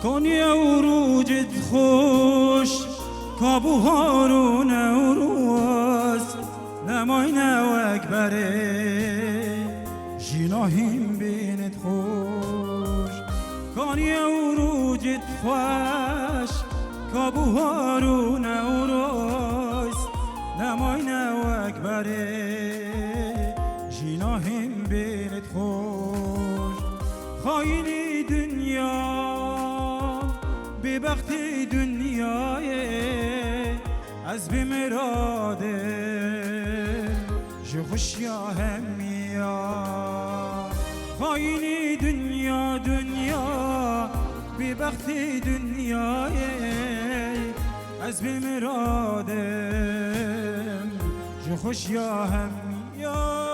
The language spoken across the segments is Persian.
کنیا و روجت خوش کابوها رو نوروز نمای نو اکبره جناهیم بینت خوش کنیا و روجت خوش کابوها رو نوروز نمای نو اکبره جناهیم بینت خوش خاینی دنیا ببخت دنیای از بمراده جو خوشیا همیا خاینی دنیا ببخت دنیای از بمراده جو خوشیا همیا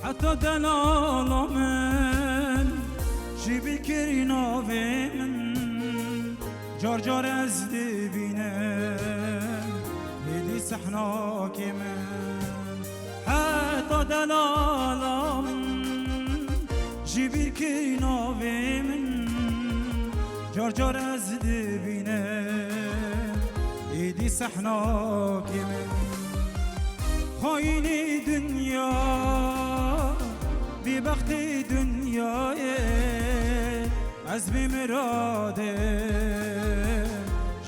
حتی دلالا من چی بکری ناوی من جار جار از دبینم هیدی سحناک من حتی دلالا من چی بکری ناوی من جار جار از دبینم هیدی سحناک من خاینی دنیا ببخت دنیای از بمراده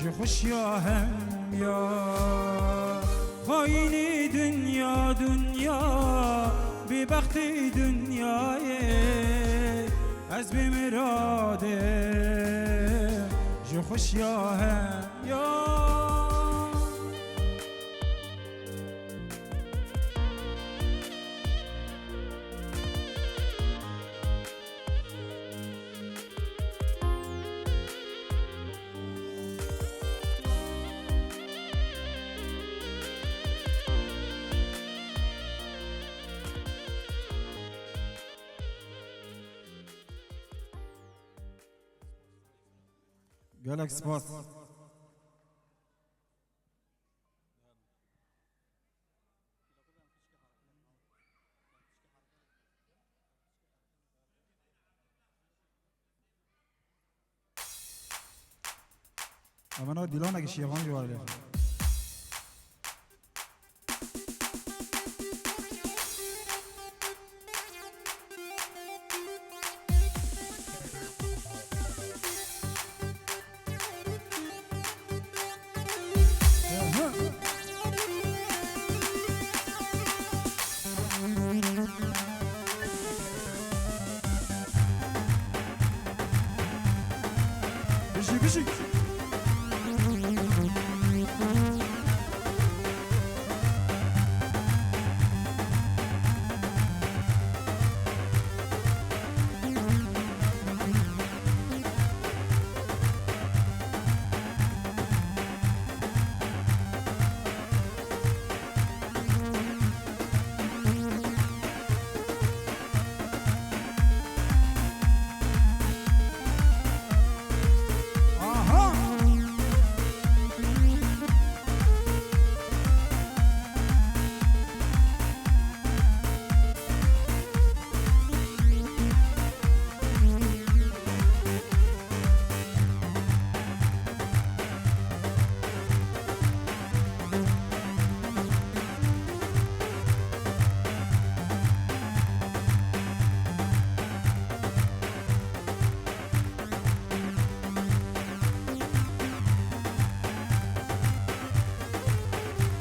جو خوشیا هم یا خاینی دنیا ببخت دنیای از بمراده جو خوشیا هم یا گلک سپاس امنا دیلانه که شیوان جواره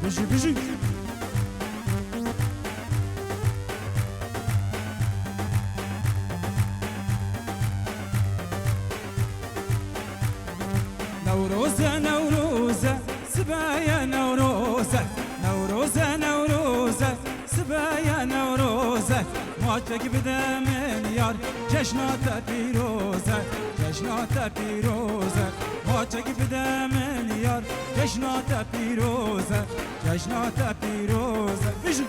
بشی بشی نوروزه سبايا نوروزه سبايا نوروزه ماتك بدا من يار جشنات بيروزه ماتك بدا من من یار جشنات پیروزه جشنات پیروزه بشی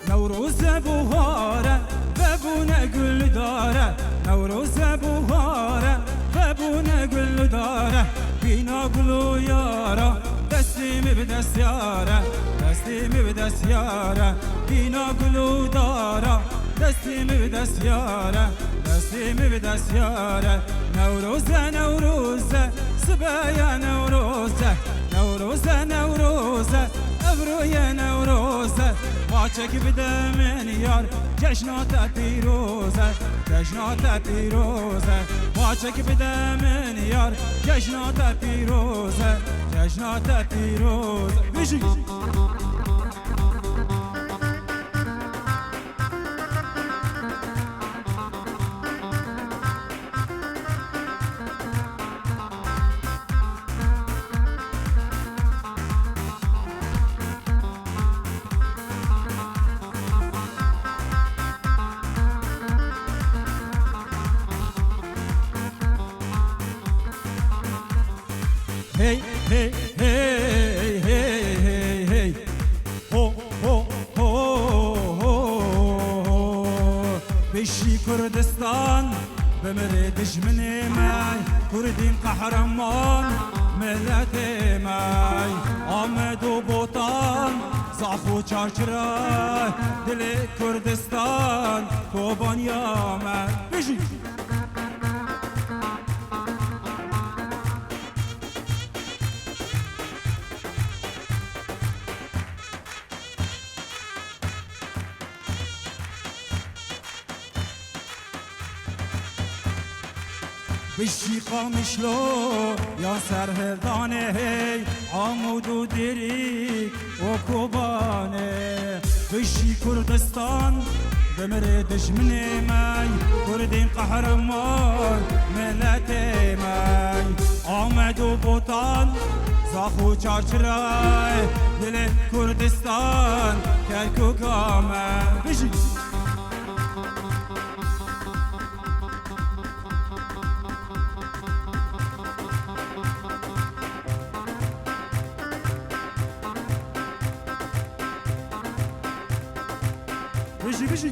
نوروز بهاره ببونه گل داره نوروز بهاره ببونه گل داره بینا گلو یارا دستیم به دست یاره دستیم به دست یاره بینا گلو داره دستیم به دست یاره دستیم به دست یاره نوروزه نوروزه سبایا نوروزه نوروزه نوروزه ابروی نوروزه واچک بده من یار جشنات پیروزه جشنات پیروزه واچک بده من یار جشنات پیروزه جشنات پیروزه بشی Hey, hey, hey, hey, hey, hey. Ho, ho, ho, ho. بشي كردستان بمري دجمني ماي كردين قهرمان ملتي ماي آمد و بوطان زاخو چارچرای دل كردستان کوبان یامد بشي بشی قامشلو یا سرهردانه هی عمود و دریک و کوبانه بشی کردستان بمره دشمنه می کردین قهرمان ملت می آمد و بوطان زاخو چارچرای دل کردستان کرکوک آمد بشی بشي بشي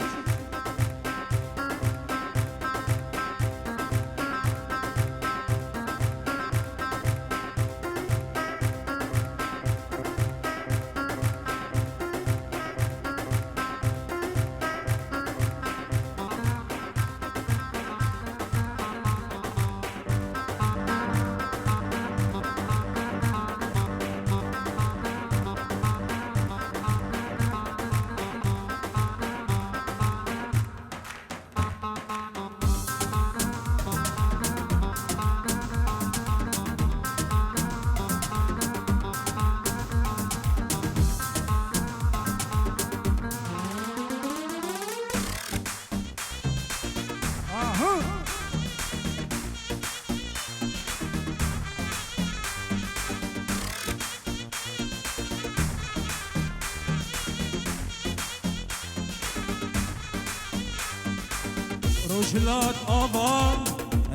روشلات آبان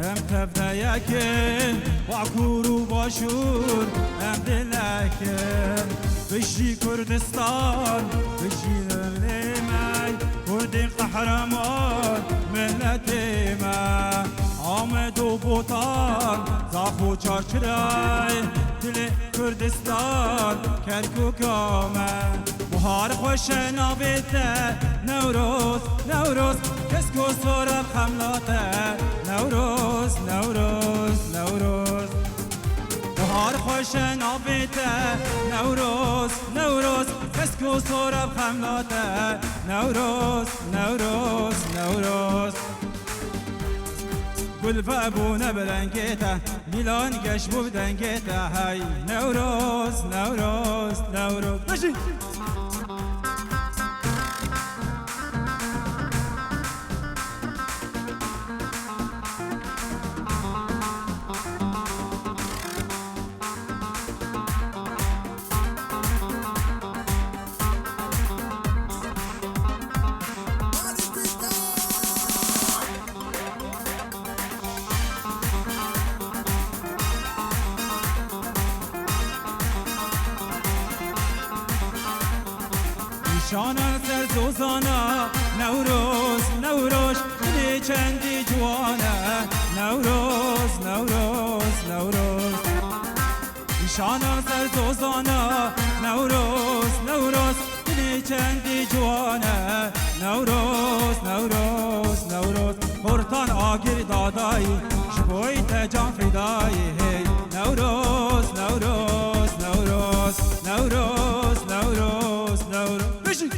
ام تفته یکن وعکور و باشور ام دلکن بشی کردستان بشی نمی کردین قهرمان ملت من آمد و بوطان زاخو چارچرای دل کردستان کرکوک آمد بهار خوش نابیده نوروز نوروز کسکو سورب حملاته نوروز نوروز نوروز بهار خوش نابیده نوروز نوروز کسکو سورب حملاته نوروز نوروز نوروز گل بابونه بلنگیته میلان گشبو بدنگیته های نوروز نوروز نوروز بشی زوزانا نوروز نوروش دلی چندی جوانه نوروز نوروز نوروز شانا سر زوزانا نوروز نوروز دلی چندی جوانه نوروز نوروز نوروز برتان آگیر دادایی شبوی تجان فدایی نوروز نوروز نوروز نوروز نوروز نوروز بشی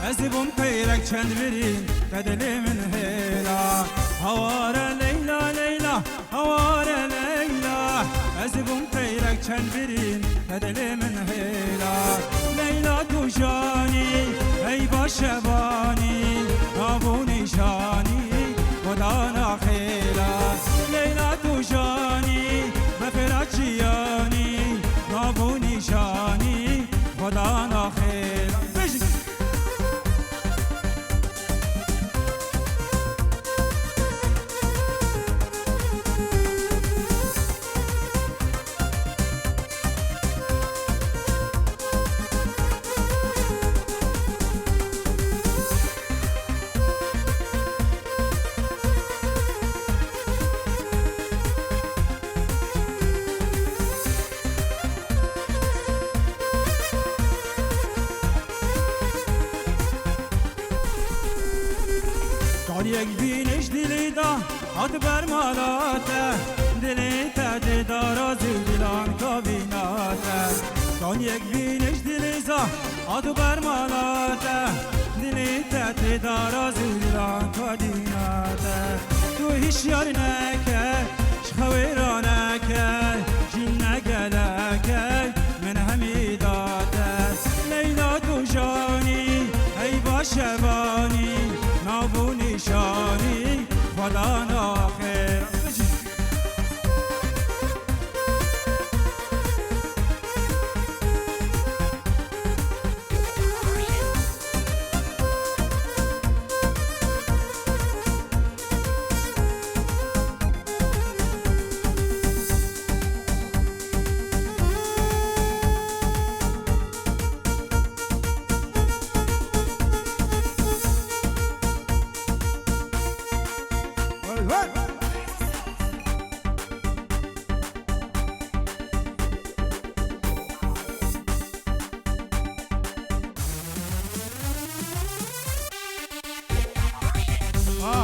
أزبم خيرك شنبرين كدلي من هيلا هوارا ليلى ليلى هوارا ليلى أزبم خيرك شنبرين كدلي من هيلا ليلى توشاني أي باشباني أبو نشاني ودانا خيلا ليلى توشاني بفراتشياني أبو نشاني ودانا خيلا یک بینش دلی دا حد بر مالاته دلی تد داراز دلان کابیناته کان یک بینش دلی دا حد بر مالاته دلی تد داراز دلان کابیناته تو هیچ یار نکر شخویرا نکر جین نگلکر من همی داده لیلا تو جانی ای باشبانی نابو نشانی خدا ناخیر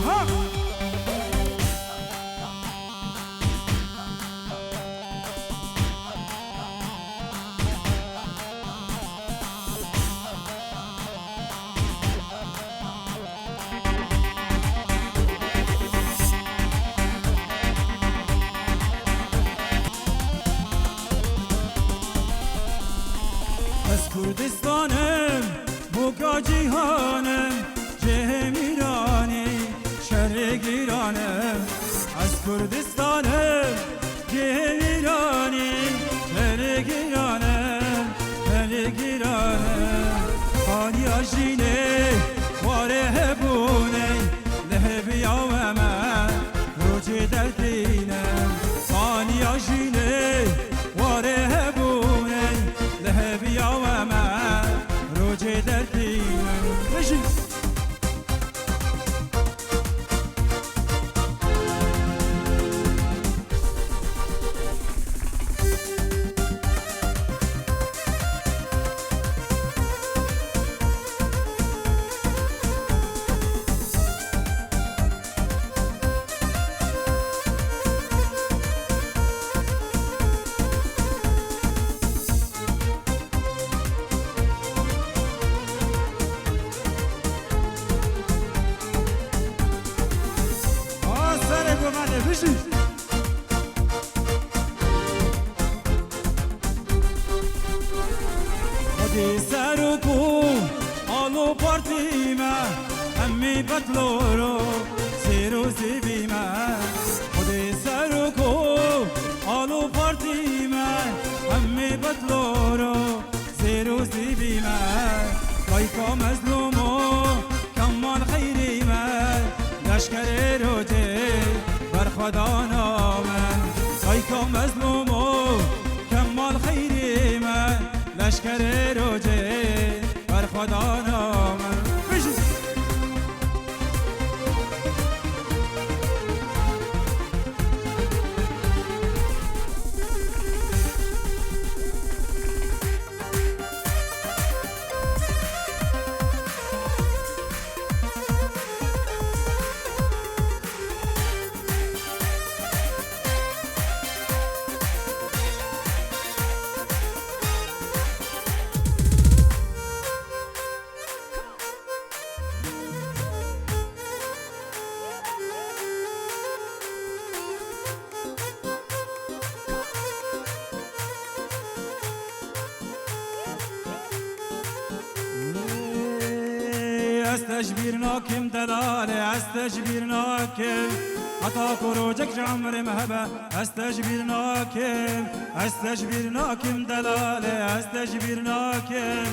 ها از کردستانم بوکا جیهانم جهم ایرانی شهر گیرانم از کردستانم جهم ایرانی شهر گیرانم شهر گیرانم خانی آجینه واره هبونه لهبی آوامه روچه دردینم خانی آجینه واره هبونه لهبي وما روجي درتي مشي بشي خدي ساركو آلو بارتيما همي بطلورو سيرو زبيما خدي ساركو آلو بارتيما همي بطلورو سيرو زبيما كايكا مظلومو كمال خيري ما لشكر روتي خدا نامن سایکا مظلوم و کمال خیری من لشکر روجه بر خدا نامن استجبير ناكم دلالة استجبير ناكم حتى كروجك جمر مهبة استجبير ناكم دلالة استجبير ناكم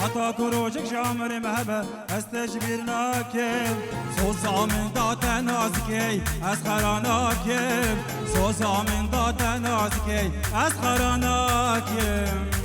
حتى كروجك جمر مهبة استجبير ناكم سوزا من دات نازكي اسخر ناكم سوزا من دات نازكي اسخر ناكم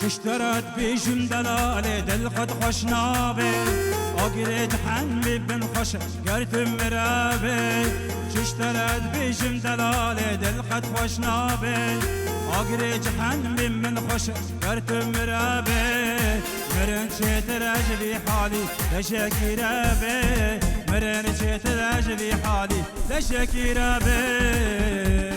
اشترت بيجم دلالة دل قد خوش نابي اقريت حنبي بن خوش قرت مرابي اشترت بيجم دلالة دل قد خوش نابي اقريت حنبي بن خوش قرت مرابي مرن شيت راجلي حالي لشكي رابي مرن شيت راجلي حالي لشكي رابي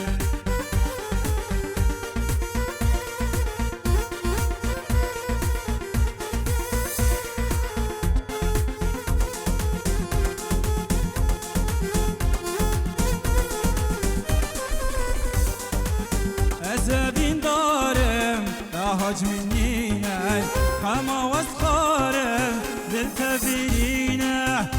زبين دارم تهاج منينه خما واسخارم دل تبينه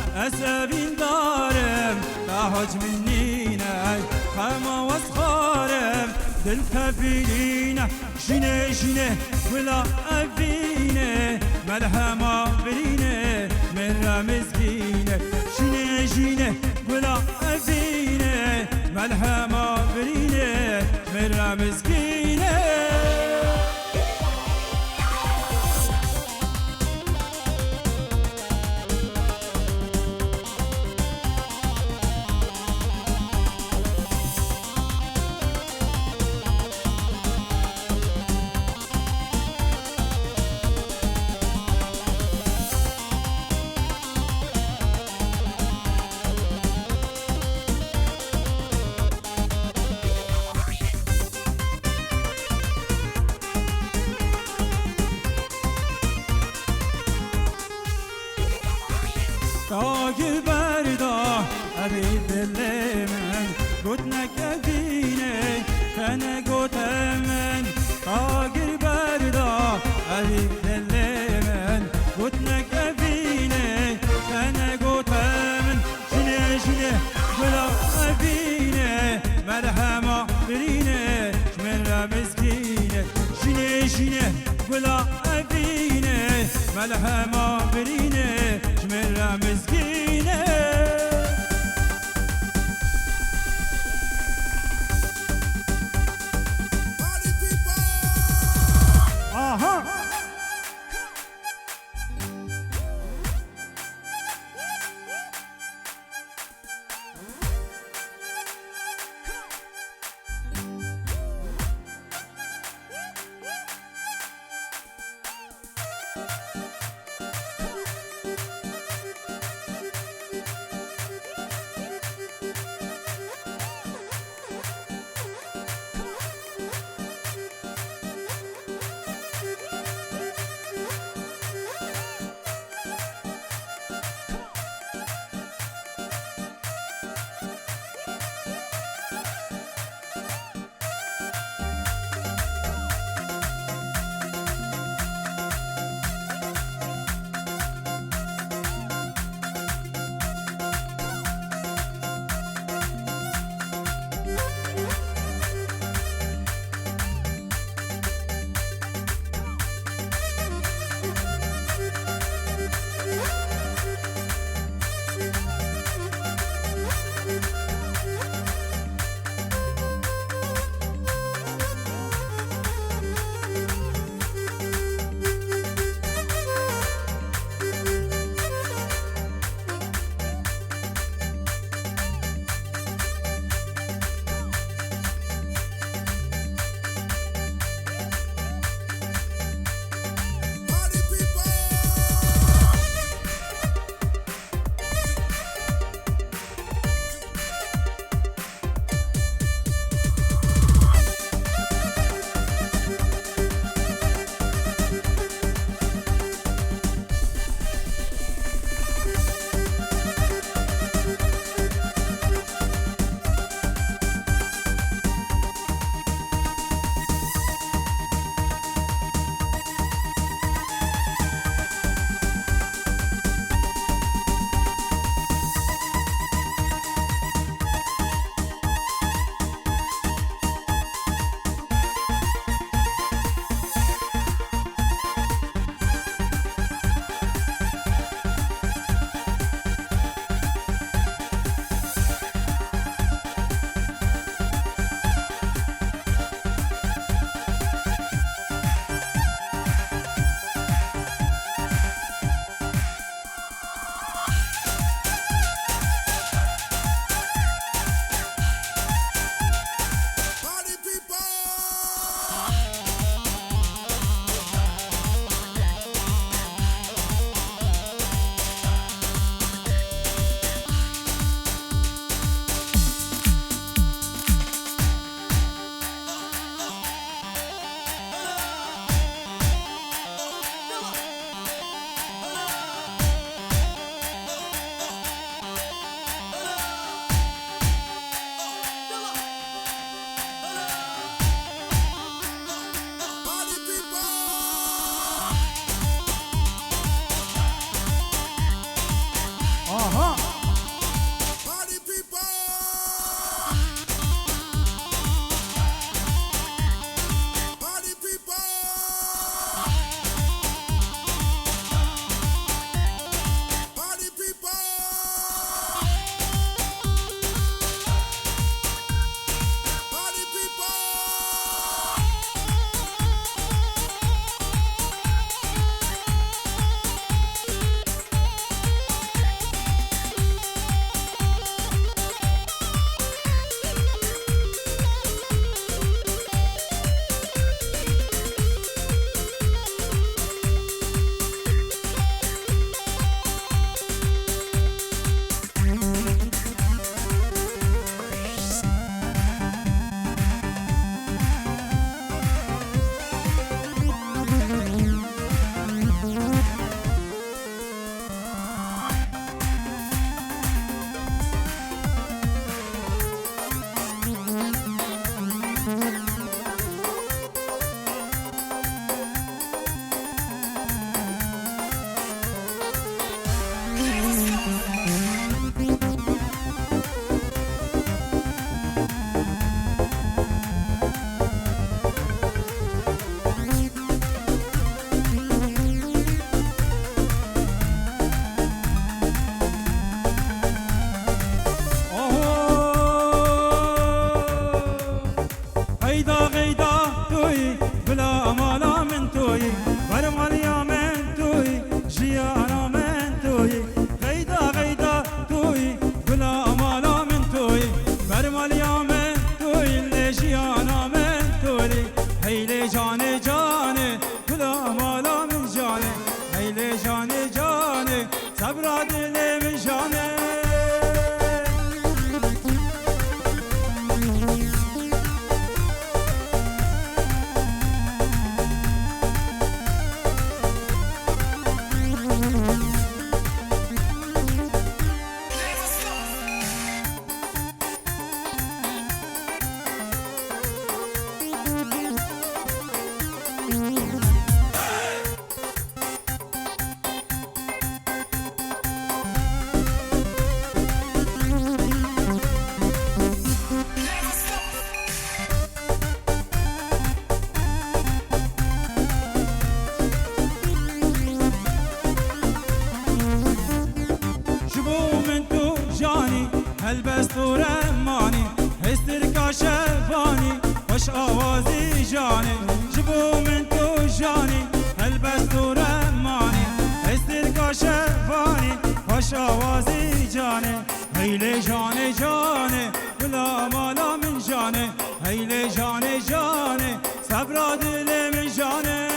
زبين دارم تهاج منينه خما واسخارم دل تبينه جنه جنه ولا أبينه ملهما برينه من رمزقينه جنه جنه ولا أبينه ملهما برينه من رمزقينه أبي دلمن قدنا كفيني فأنا قد من طاقر بردا أبي دلمن قدنا كفيني فأنا قد من شني شني ولا أبيني مرحمة بريني شمرة مسكينة شني شني ولا أبيني ملحمة بريني شمرة مسكينة هالبستور مانی هسترکا شفانی خوش آوازی جانی جبو من تو جانی هالبستور مانی هسترکا شفانی خوش آوازی جانی هیل جانی جانی بلا مالا من جانی هیل جانی جانی صبر دل من جانی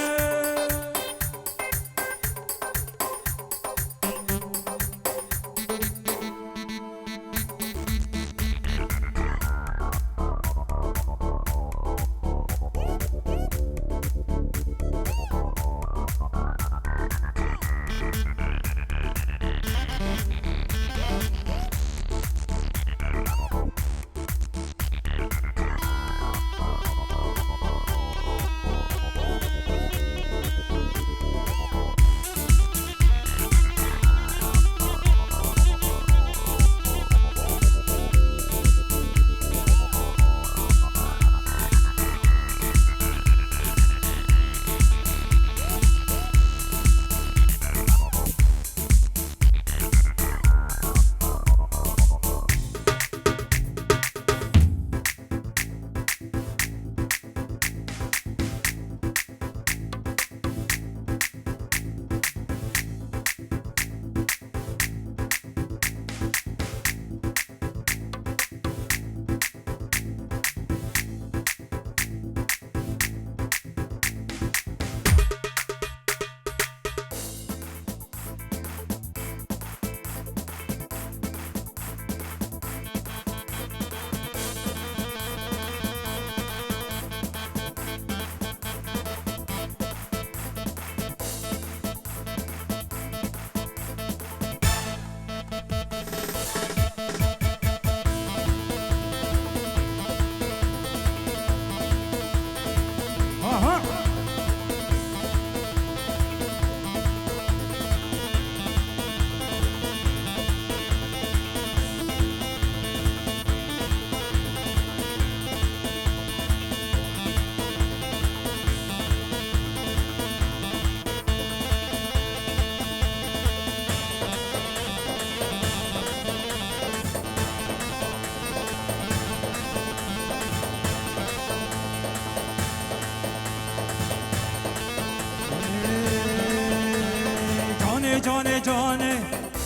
جانه جانه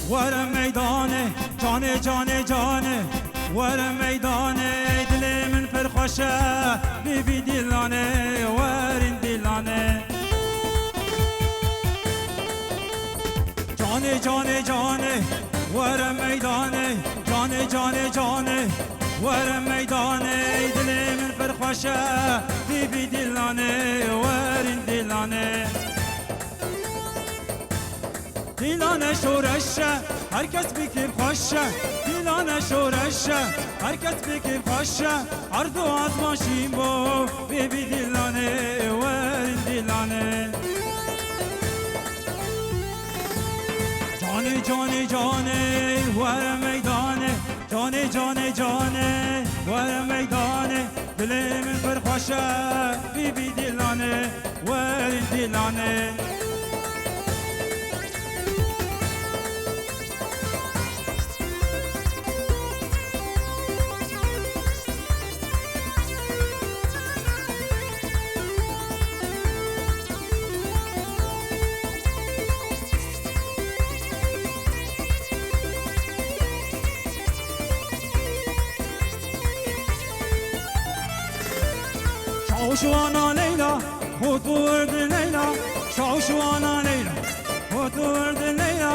ور میدانه جانه جانه جانه ور میدانه دل من فرخوشه بی دلانه ورین دلانه جانه جانه جانه ور میدانه جانه جانه جانه ور میدانه دل من فرخوشه بی دلانه ورین دلانه دیلانه شورشه هر کس بکر خوشه دیلانه شورشه هر کس بکر خوشه هر دو از ماشین با بی دیلانه ورین دیلانه جانه جانه جانه ور میدانه جانه جانه جانه ور میدانه دل من فرخوشه بی دیلانه ورین دیلانه شاوشوانا لیلا خود ورد لیلا شاوشوانا لیلا خود ورد لیلا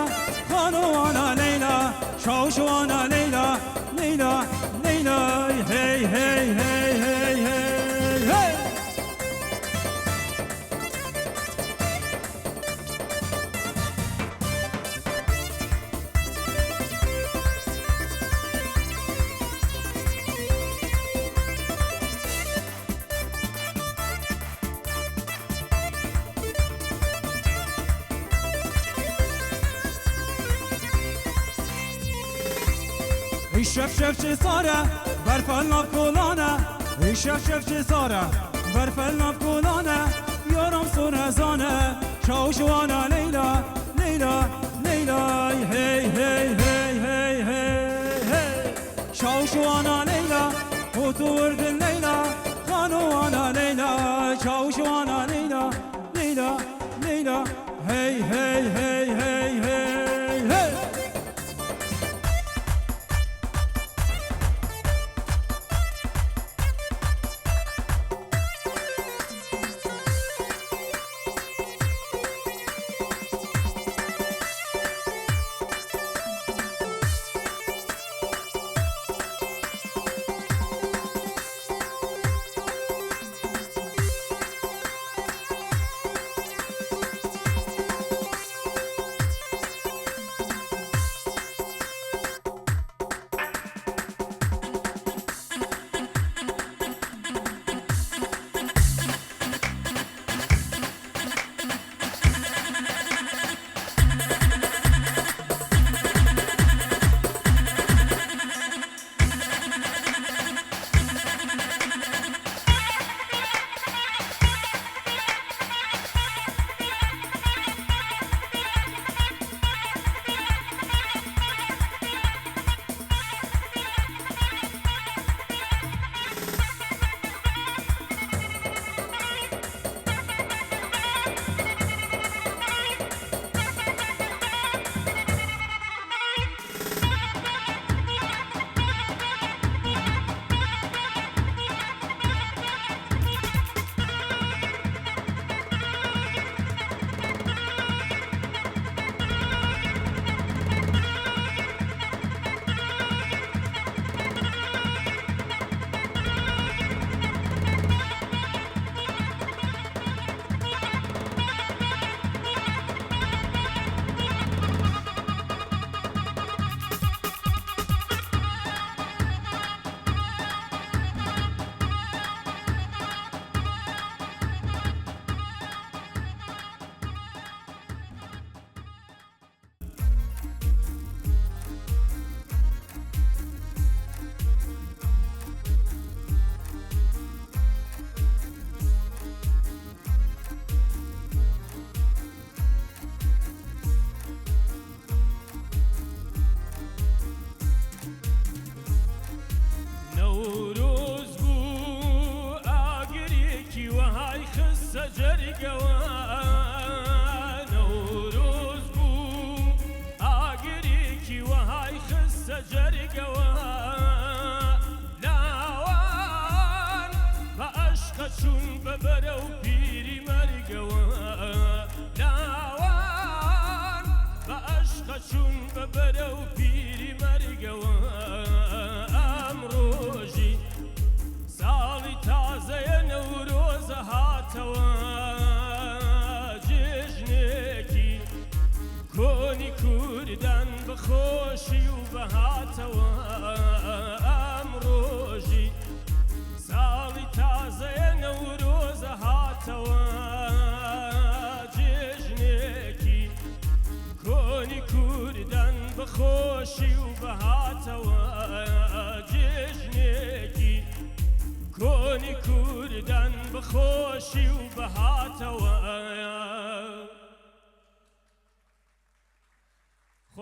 خانوانا لیلا شاوشوانا لیلا لیلا لیلا هی هی هی هی هی هی شف شف چه ساره برفل ناب کلانه شف شف چه ساره برفل ناب کلانه یارم سر زانه شاوشوانا لیلا لیلا لیلا هی هی هی هی هی هی çavuşana Leyla Oturdun Leyla Kanuana Leyla Çavuşana Leyla Leyla Leyla Hey hey hey hey hey hey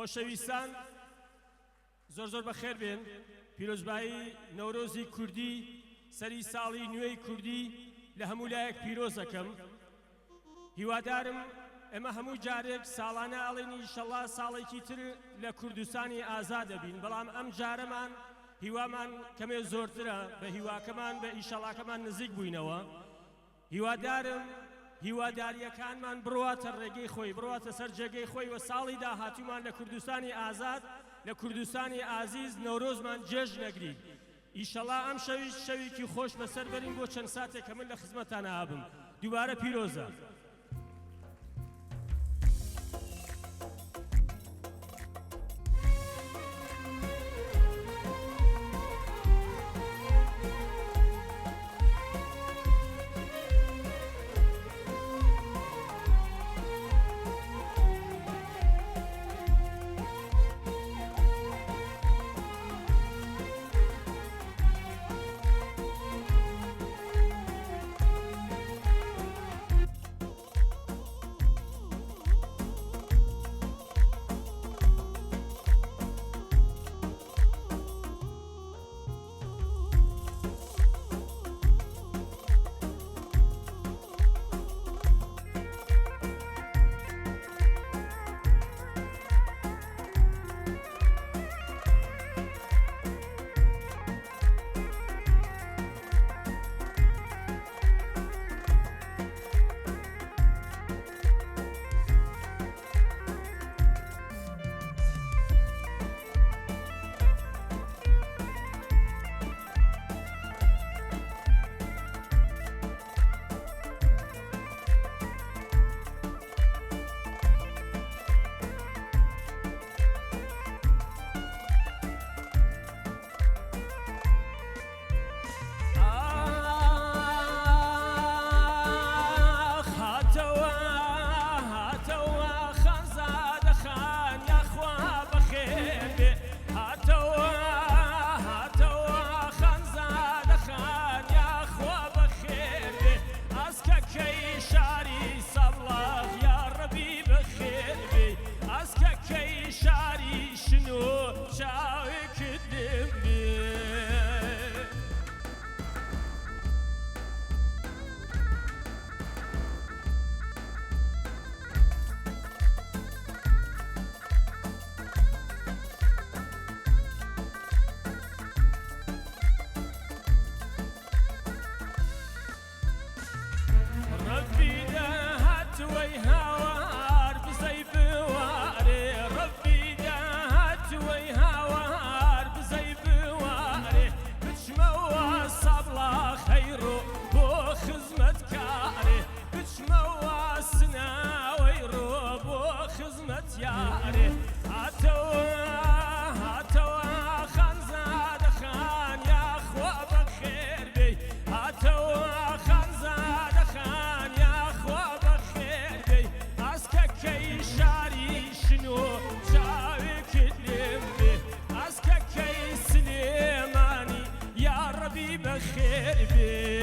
خۆشەویستان زۆر زۆر بەخێر بێن پیرۆزبایی نەورۆزی کوردی سەری ساڵی نوێی کوردی لە هەموو لایەک پیرۆز دەکەم هیوادارم ئێمە هەموو جارێک ساڵانە ئەڵێن ئینشەڵڵا ساڵێکی تر لە کوردستانی ئازاد دەبین بەڵام ئەم جارەمان هیوامان کەمێ زۆرترە بە هیواکەمان بە ئینشەڵڵاکەمان نزیک بووینەوە هیوادارم هیواداریەکانمان بڕواتە ڕێگەی خۆی بڕواتە سەر جێگەی خۆی و ساڵی داهاتوومان لە کوردستانی ئازاد لە کوردستانی ئازیز نەورۆزمان جێژ نەگری ئینشەڵڵا ئەم شەویش شەوێکی خۆش بەسەر بەرین بۆ چەند ساتێک کە من لە خزمەتانە هابم دووبارە پیرۆزە بخير بيه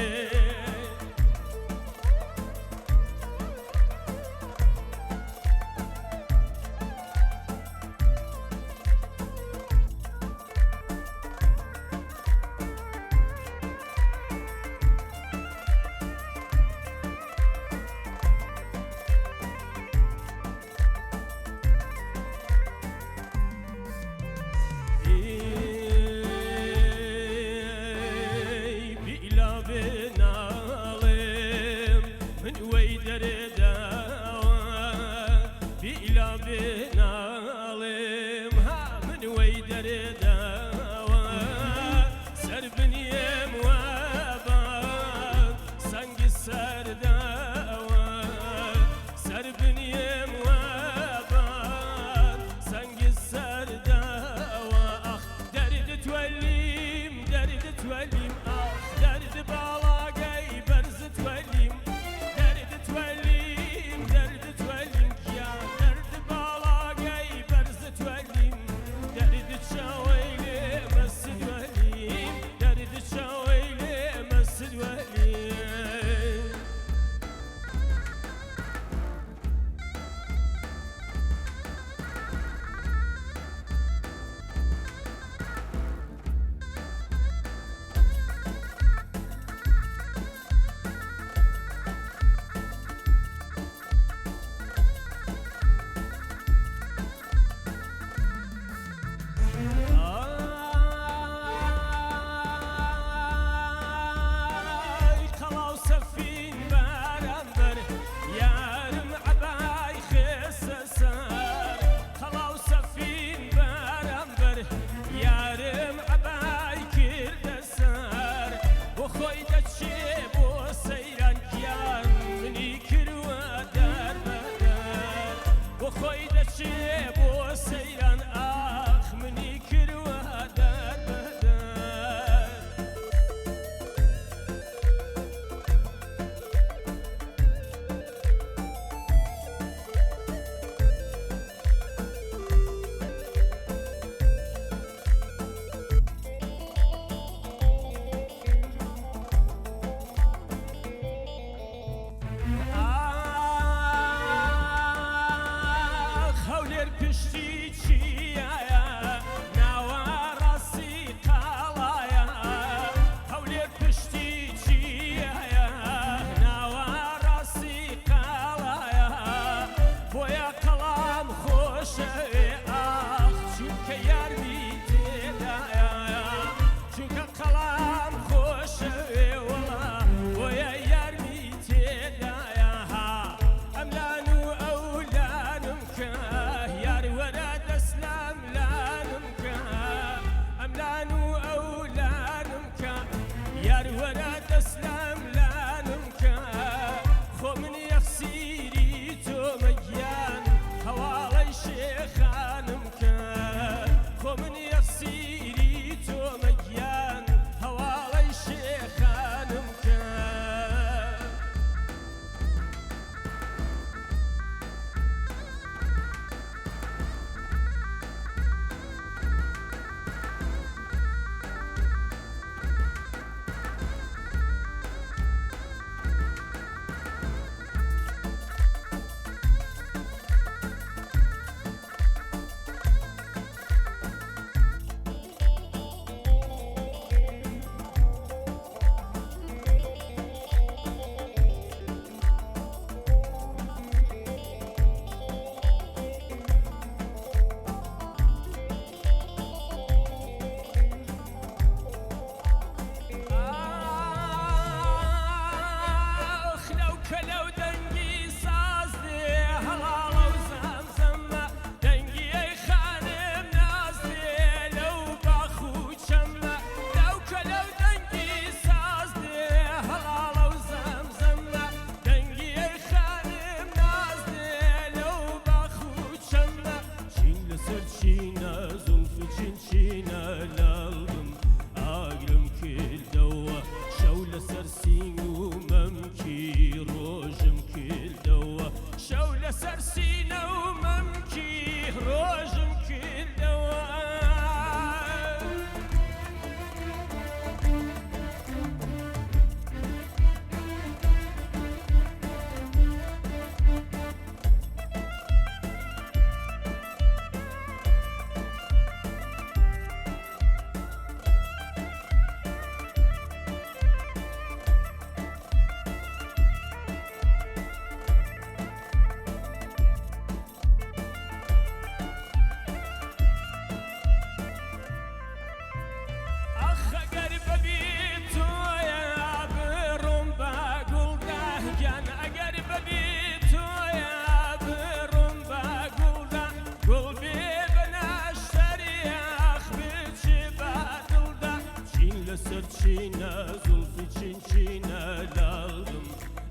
برچینە زولفی چینچینە لاڵم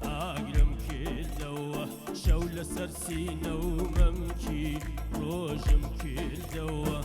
ئاگرم کردەوە شەو لەسەر سینە و مەمکی ڕۆژم کردەوە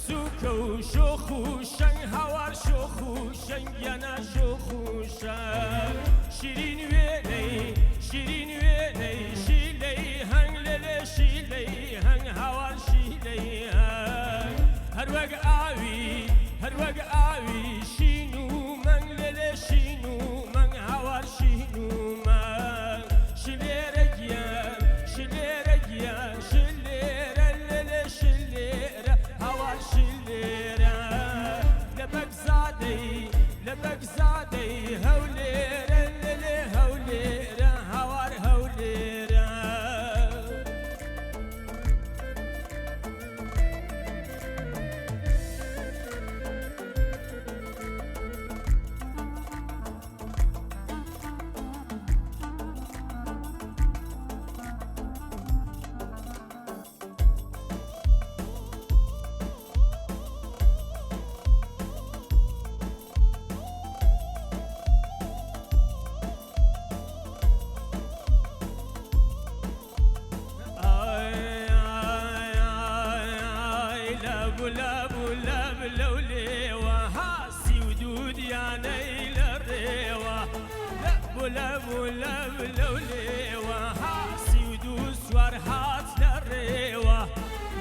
سوکە و شۆخ و شەنگ هاوار شۆخ و شەنگیانە شۆخ و شەنگ شیرین وێنەی شیلەی هەنگ لێ شیلەی هەنگ هاوار شیلەی هەنگ هەروەک ئاوی شین و مەنگ لێ شین و مەنگ هاوار شین و مەنگ شلێرە گیان شلێرە لێ شلێرە هاوار شلێرە لە بەگزادەی هەولێرە لێ هەولێرە هاوار هەولێرە لب لوليوة هاسي ودود يا نيل الريوة لب لوليوة هاسي ودود سوارهات للريوة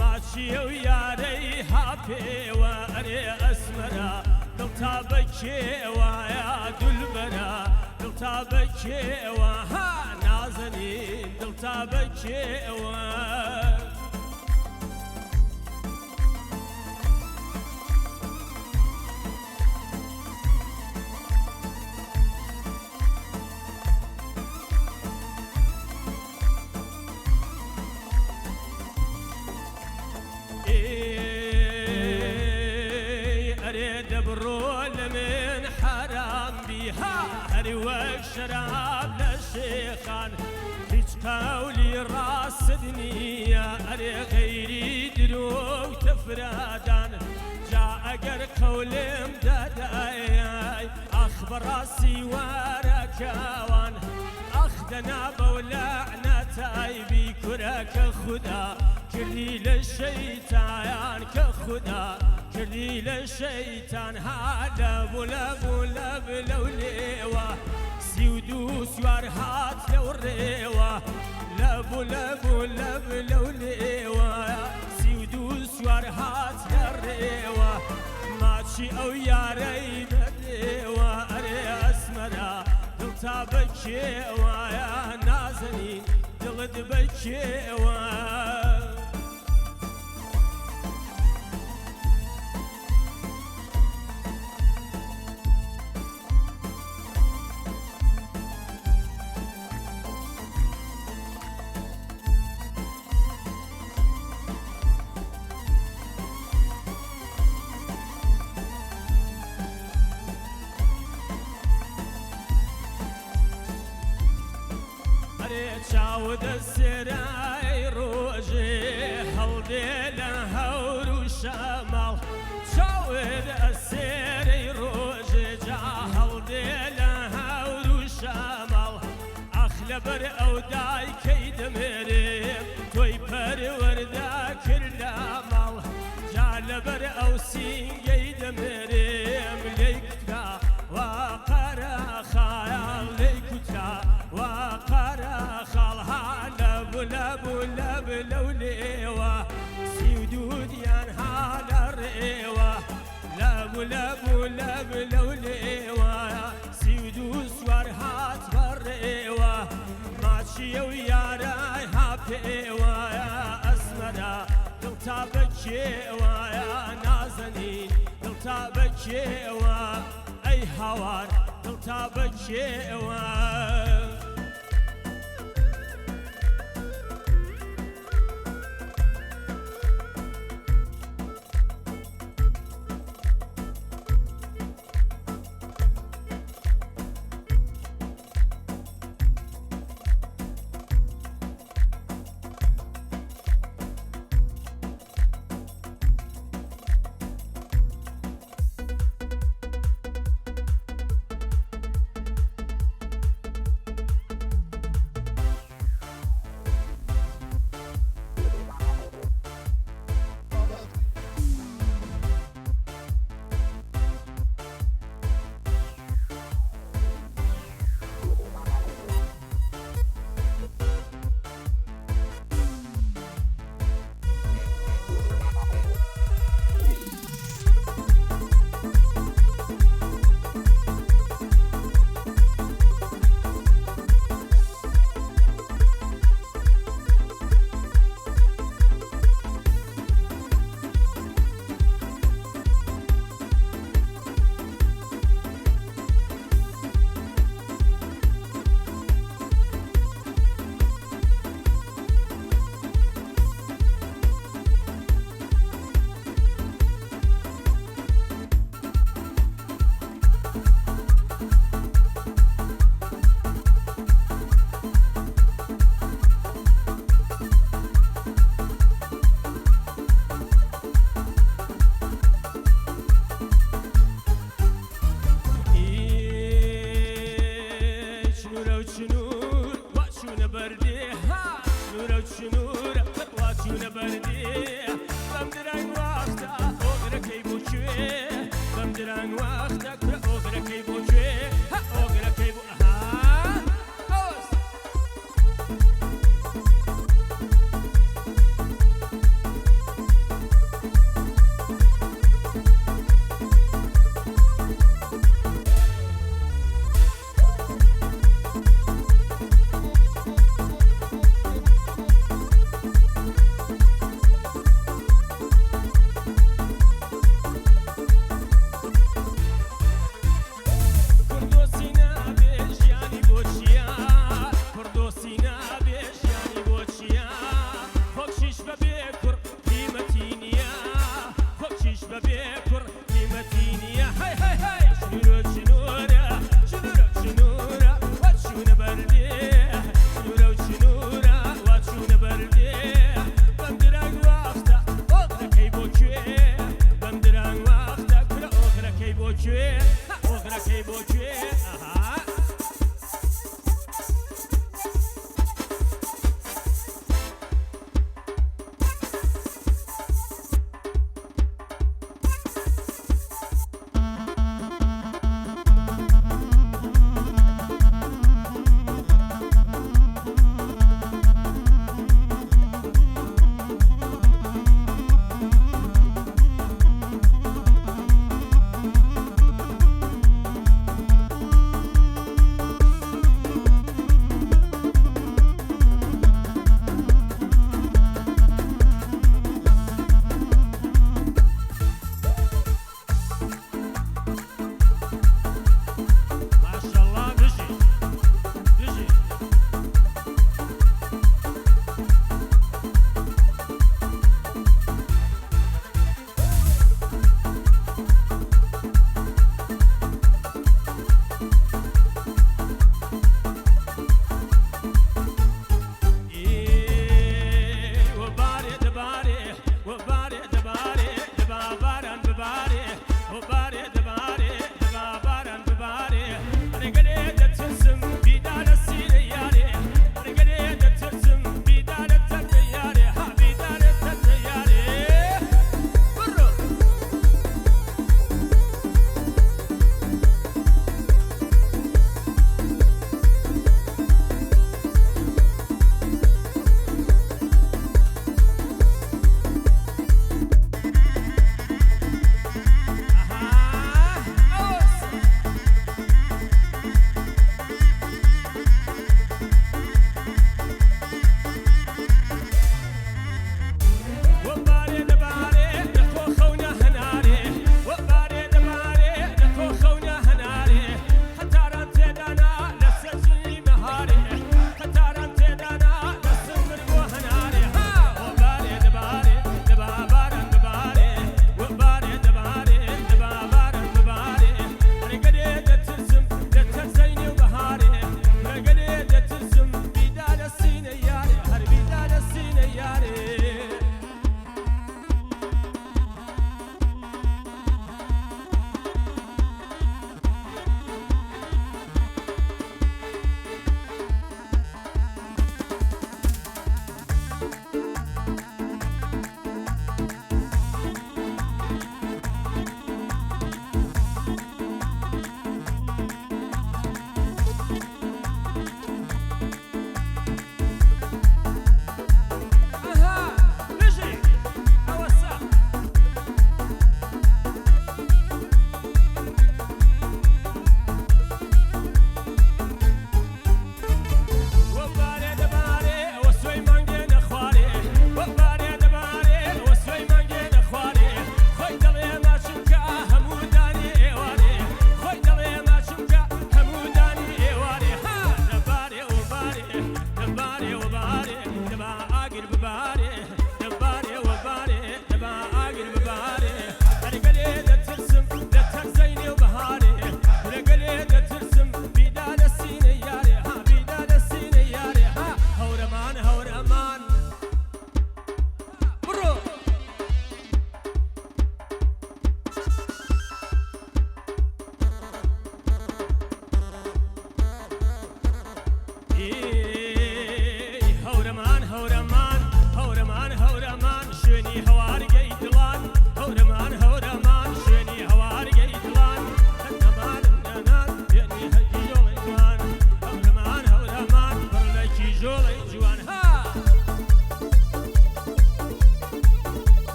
ماشي ويا ريها بيوة أري أسمرا لو تابكيوة يا دلبرا لو تابكيوة ها نازنين لو تابكيوة أريد برول من حرام بيها هريوك شراب للشيخان هيج قولي راس دنيا أري غيري دروك تفرادان جاء أقر قولي مداداي أخبر راسي وركاوان أخدنا بولعنا تايبي كرك خدا كردي للشيطان كخدا كردي للشيطان هذا بولا بولا بلوليوا سيودو سوار هات لو الريوا لبو لبو لب لوليوا سيودو سوار هات للريوا ماشي او ياري بديوا اري اسمرا دلتا بكيوا يا نازنين دلت بكيوا شاود السراي روجي هلدي لهور وشمال شاود السراي روجي جا هلدي لهور وشمال أخلبر أو داي كيد مريم توي بر وردا كرلامال جالبر أو سين كيد مريم ليكتا وقرا خيال ليكتا وقرا خالها لب لب لب لوليوا سيودود ينهال الريوا لب لب لب لوليوا سيودو سوارهات بالريوا ماشي وياراي هابيوا يا اسمرا دلتا بكيوا يا نازنين دلتا بكيوا اي هوار دلتا بكيوا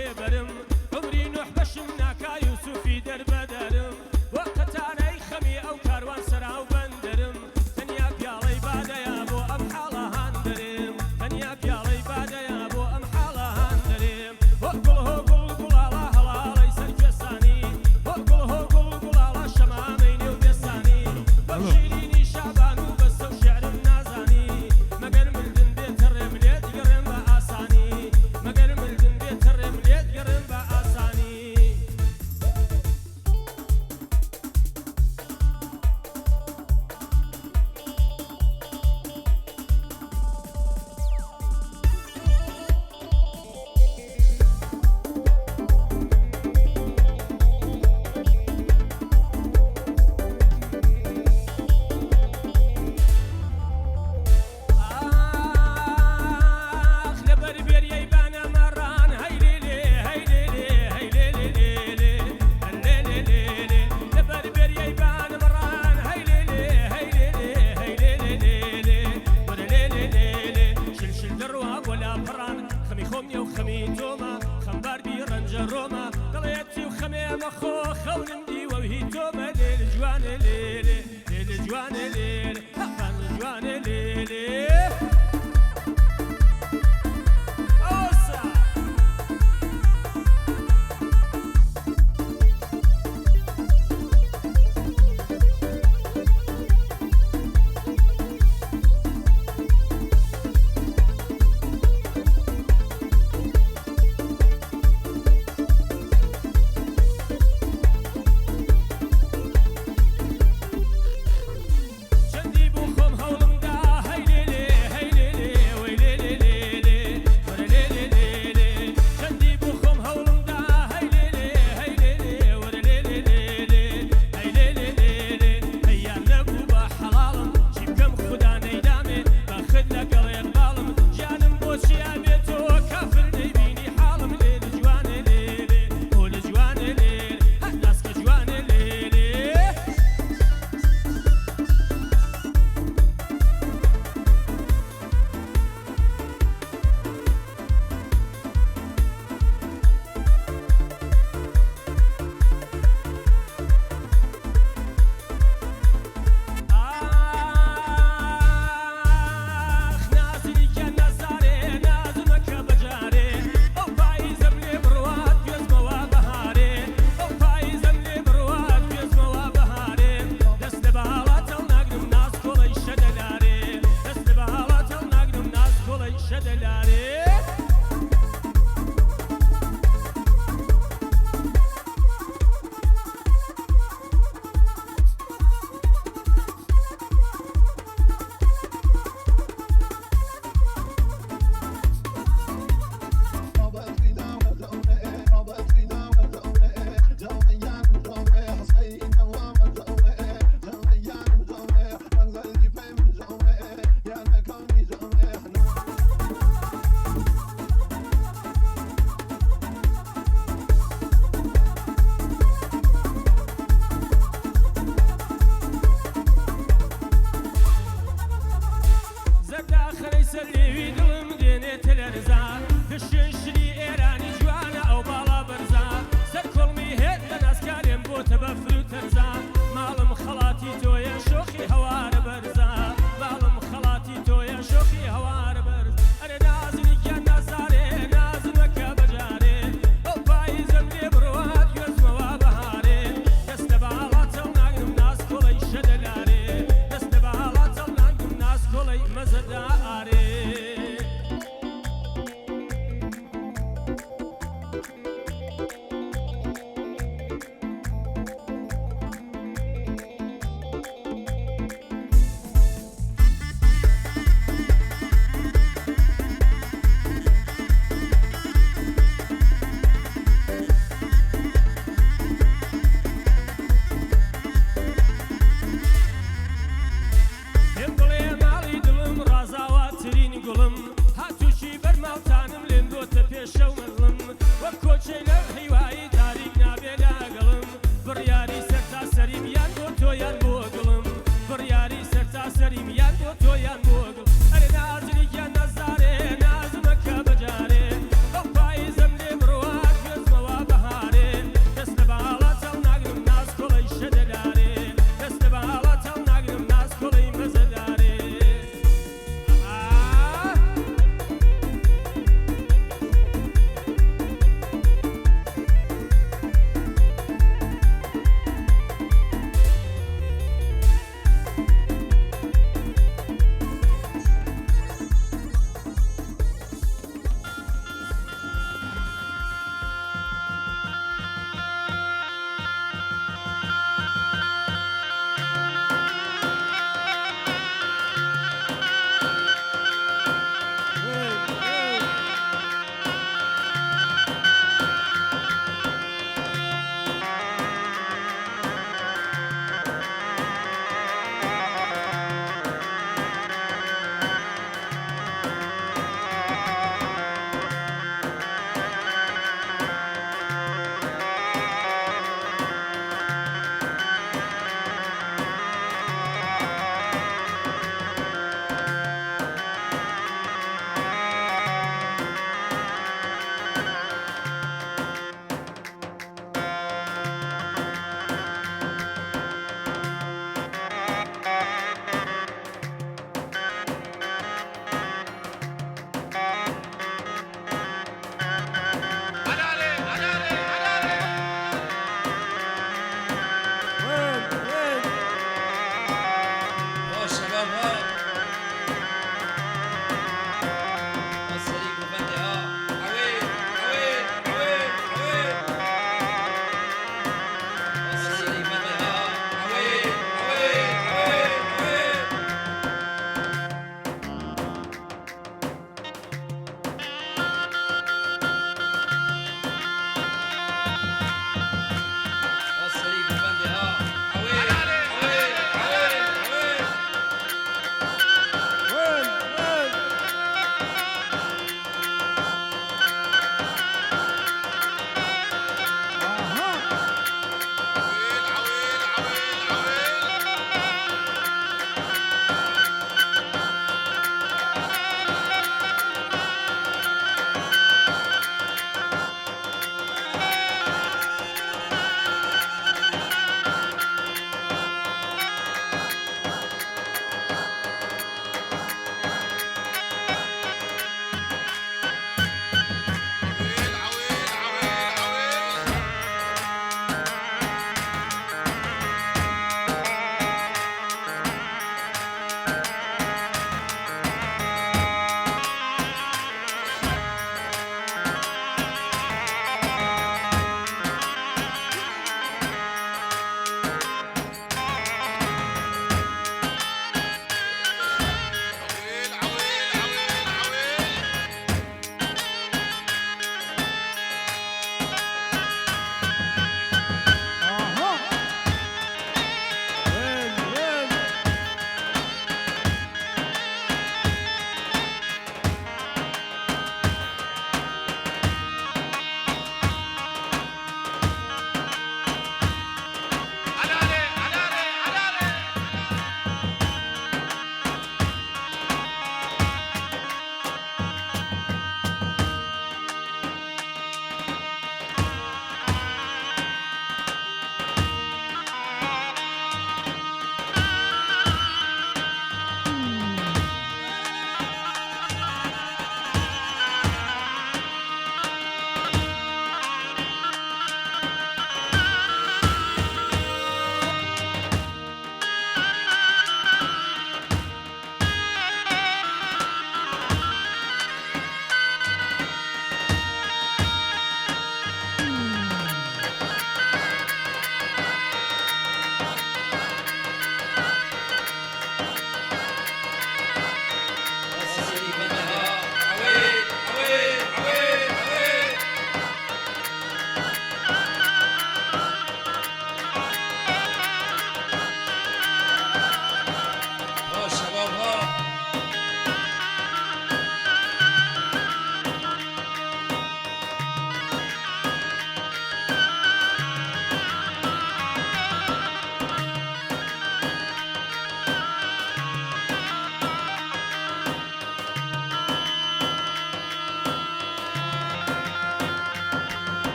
لێبەرم عمری نوح بەشم ناکا یوسوفی دەربەدەرم وە قەتانەی خەمی ئەو کاروان سەراو بەندەرم تەنیا پیاڵەی بادەیە بۆ ئەم حاڵە هاندەرێم تەنیا پیاڵەی بادەیە بۆ ئەم حاڵە هاندەرێم وە گوڵ هۆ گوڵ گوڵاڵە هەڵاڵەی سەر کوێستانی وە گوڵ هۆ گوڵ گوڵاڵە شەمامەی نێو دێستانی بەم شیرینی شابان و بەستە و شێعرم نازانی مەگەر مردن بێتە ڕێم لێت گەڕێم بە ئاسانی مەگەر مردن بێتە ڕێم لێت گەڕێم بە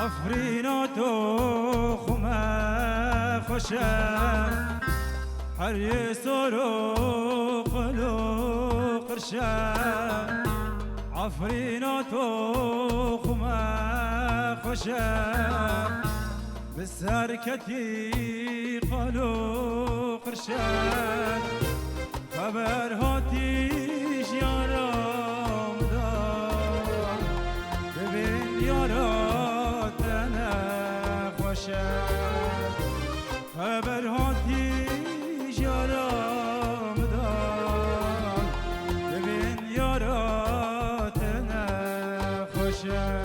عفریناتو خمه خوشه هر یه سرو قلو قرشه عفریناتو خمه خوشه بسر کتی قلو قرشه خبر هاتیش یارم دار ببین یارات نخوشه خبر هاتیش یارم دار ببین یارات نخوشه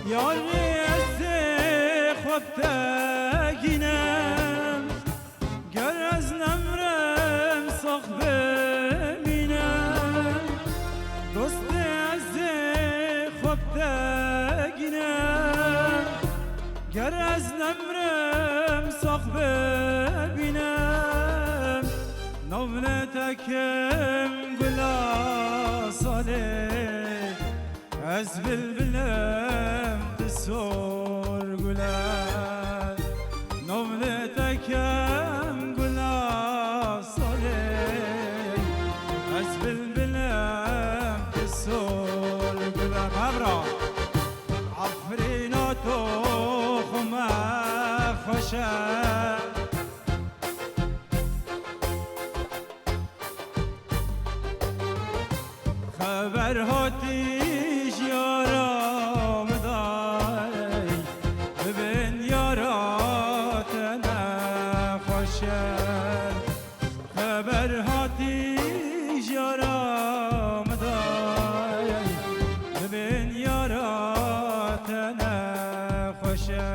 یاری از خود تگینم گر از نمرم ساخ ببینم دوست از خود تگینم گر از نمرم ساخ ببینم نوله تکم گلا ساله از بلبلم تسور گلان نوملتكم گلا صالي از بلبلم تسور گلان هبرا عفریناتو خما خوشه خبر هاتیش یارم داری ببین یارات نخوشه خبر هاتیش یارم داری ببین یارات نخوشه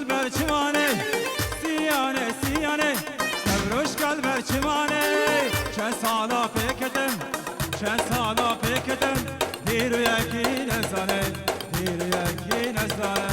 برچمانه سیانه سیانه کبروش کل برچمانه چند سالا پیکتم چند سالا پیکتم دیرو یکی نزانه دیرو یکی نزانه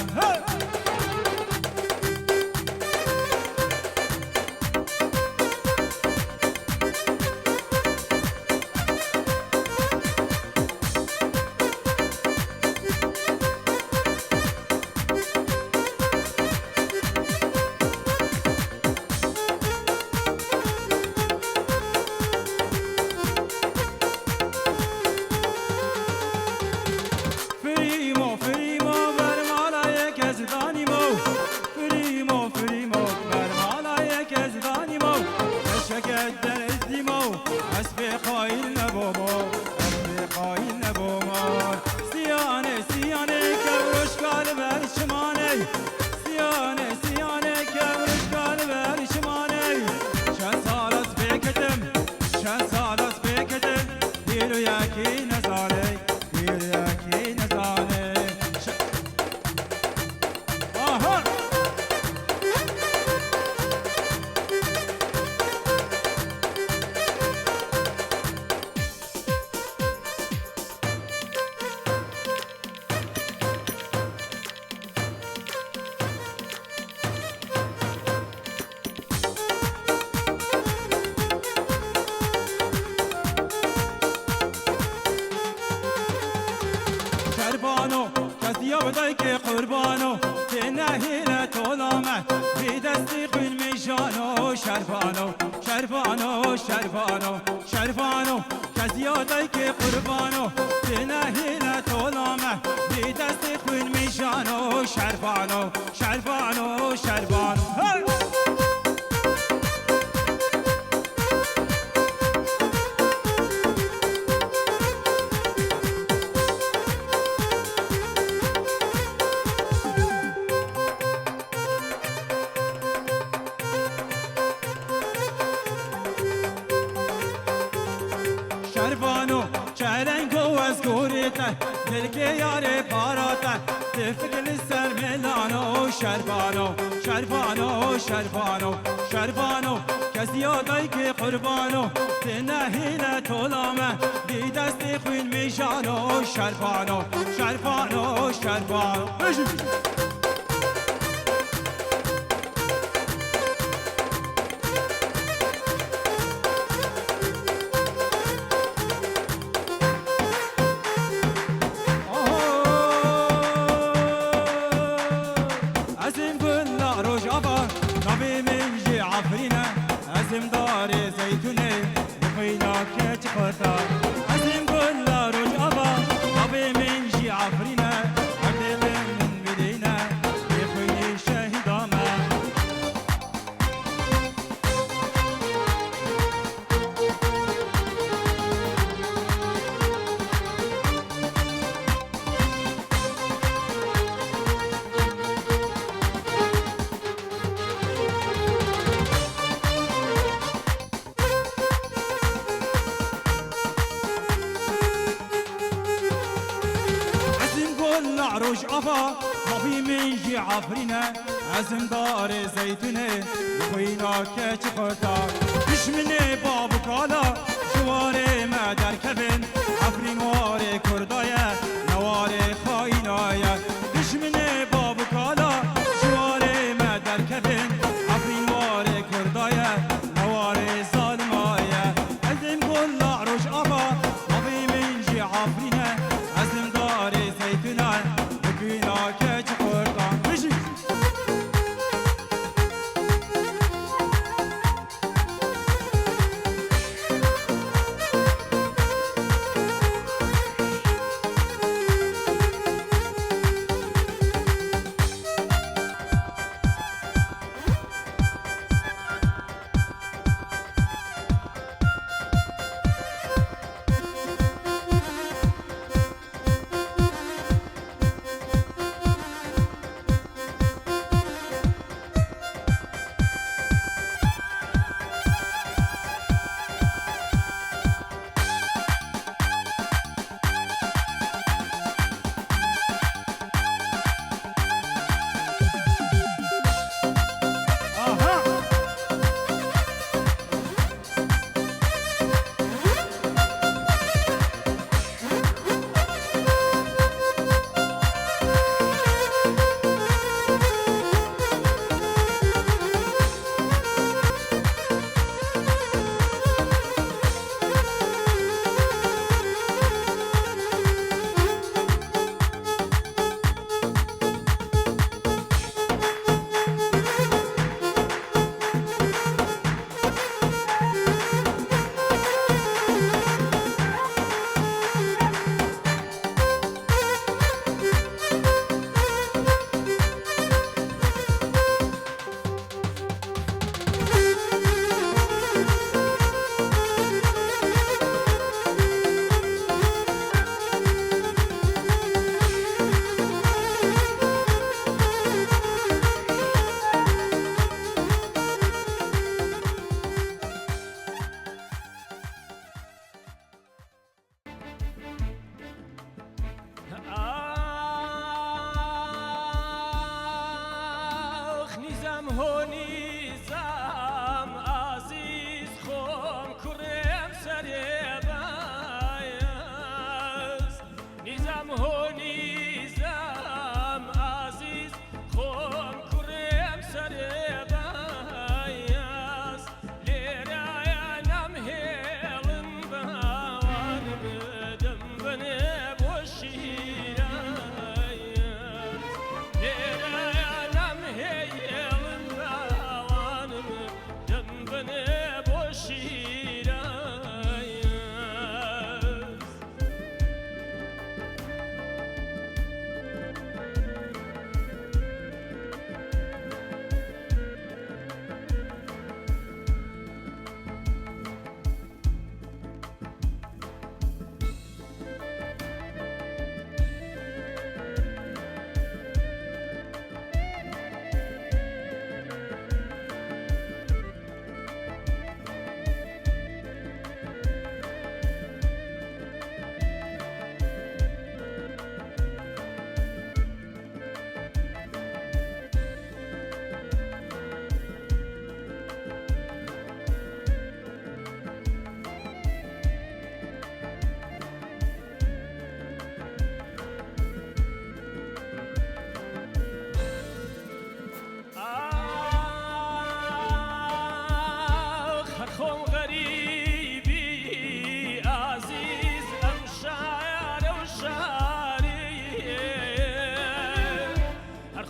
قربانو کسی بدای که قربانو که نهیل طولامه بی دستی خوین میشانو شربانو شربانو شربانو شربانو کسی بدای که قربانو که نهیل طولامه بی دستی خوین میشانو شربانو شربانو شربانو شربانو چرنگو از گوریته دل که یاره باراته تفکل سر ملانو شربانو شربانو شربانو شربانو کسی آدای که قربانو تنهیل طولامه دی دستی خوین میشانو شربانو شربانو شربانو ازم دار زيتوني بخينا كيت قطع ازم كل روج ابا ابي من جي عفرينا عبد من بدينا بخيني شهيداما روج ابا ابي من جي عفرينا ازم دار زيتوني بخينا كيت قطع دشمني باب كالا جواري ما دركبن عفرين واري كردايا نواري خاينايا دشمني باب كالا جواري ما دركبن عفرين واري كردايا نواري ظالمايا ازم كل روج ابا ابي من جي عفرينا ازم دار زيتوني بخينا كيت قطع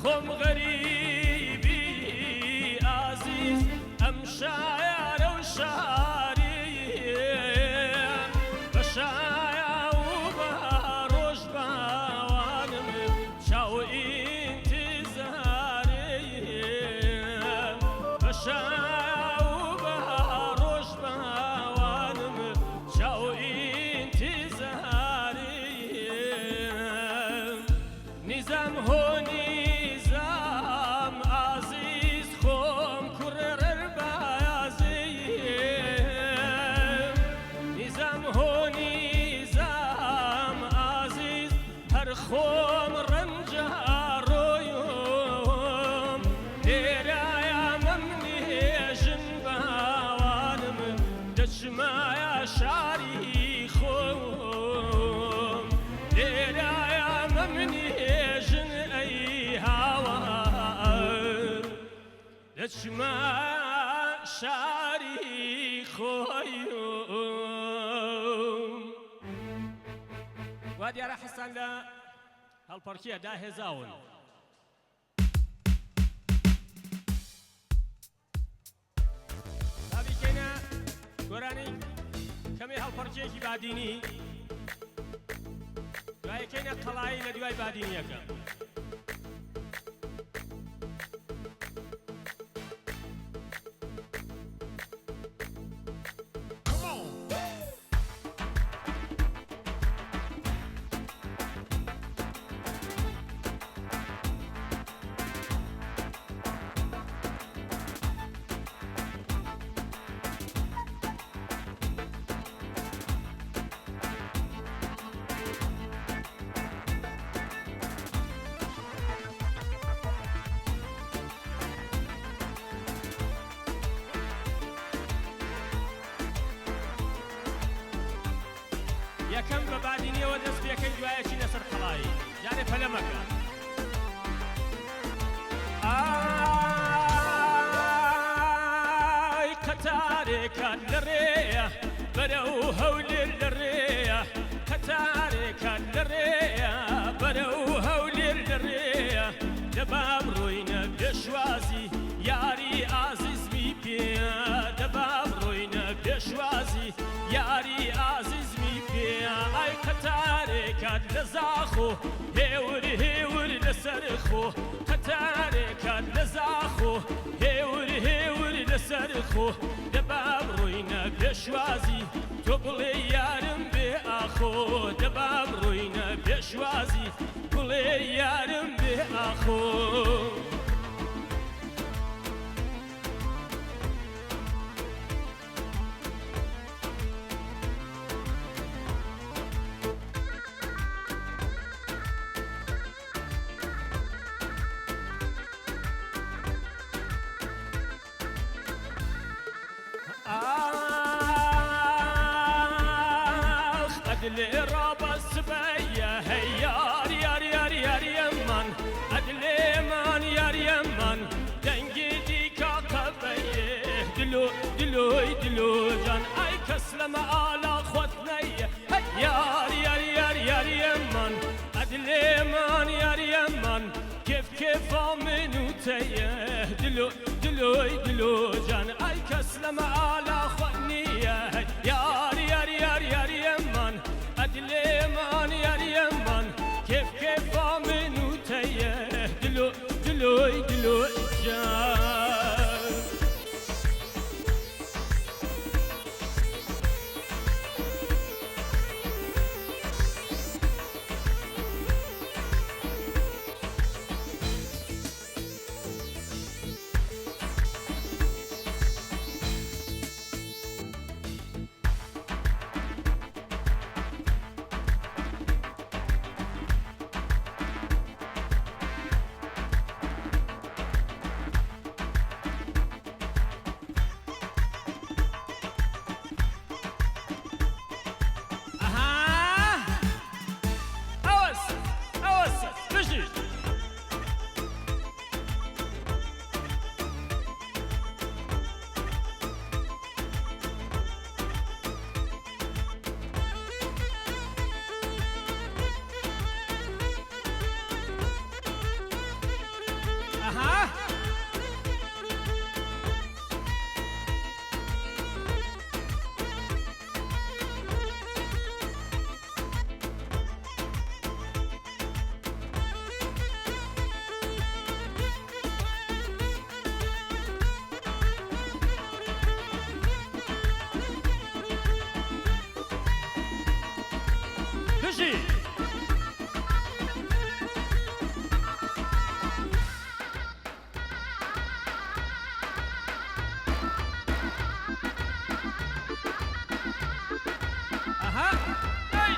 خۆم غەریبی ئازیز ئەم شایارە و شاریم بە شایە و بە ڕۆژ باوانم چاو ئینتیزاریم بە شایە و بە ڕۆژ باوانم چاو ئینتیزاریم نیزام هۆ نیزام ئازیز خۆم کوڕێڕەر بایازیم نیزام هۆ نیزام ئازیز هەر خۆم ڕەنجە ڕۆیم لێرایە مەمنێژن باوانم دەچمایە شاری خۆم لێرایە مەمنێژن ئەی هاوار دەچمە شاری خۆیم وا دیارە حەسان لە هەڵپەرکیە داهێزاون دابیکەینە گۆرانی کەمێ هەڵپەرکیەکی بادینی دوایەکەینە قەڵایی لە دوای بادینیەکە یەکەم بە بادینیەوە دەست پێکەی دوایەکی لەسەر قەڵایی جارێ پەلەمەکە ئای قەتارێکان لە ڕێیە بەرەو هەولێر لە ڕێیە قەتارێکان لە ڕێیە بەرەو هەولێر لە ڕێیە دەبا بڕۆینە پێشوازی یاری ئازیزمی پێە دەبا بڕۆینە پێشوازی یاری ئازیزمی پێە ئای قەتارێکات لە زاخۆ هێور هێور لەسەر خۆ قەتارێکات لە زاخۆ هێور هێور لەسەر خۆ دەبا بڕۆینە پێشوازی تۆ بڵێ یارم بێ ئاخۆ دەبا بڕۆینە پێشوازی بڵێ یارم بێ ئاخۆ أدلي رابا السبية هي يار يار يار يار يمن أدلي من يار يمن دنجي ديكا قبيه دلو دلو دلو جان أي كسلم على خوتني هي يار يار يار يار يمن أدلي من يار يمن كيف كيف منو تيه دلو دلو دلو جان أي كسلم على خوتني يار يار يار يار يمن أدلي من يار يمن كيف كيف منو تيه دلو دلو دلو جان أها بجي أها أي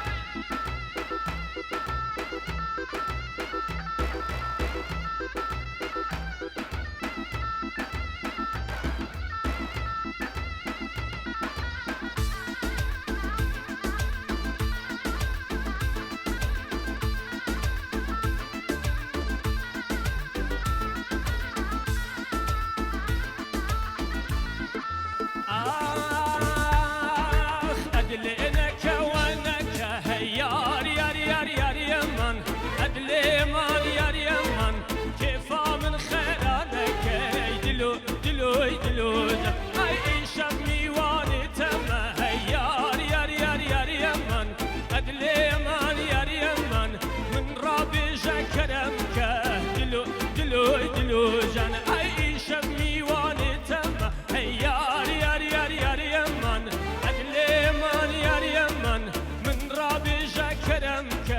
أدلينك وانك هيار يار يار يار يمن أدلي مان يار يمن كيفا من خيرانك يدلو دلو يدلو أي شمي واني تم هيار يار يار يار يمن أدلي مان يار يمن من ربي جكرمك دلو دلو دلو جان أي شمي واني تم هيار يار يار يار يمن أدلي مان يار يمن من ربي جكرمك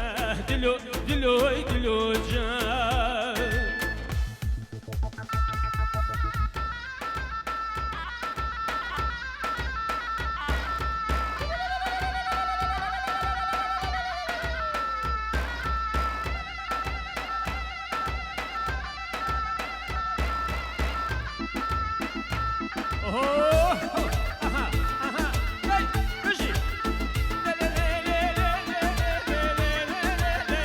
دلو دلو دلو جان أوه أها أها أي بجي لا لا لا لا لا لا لا لا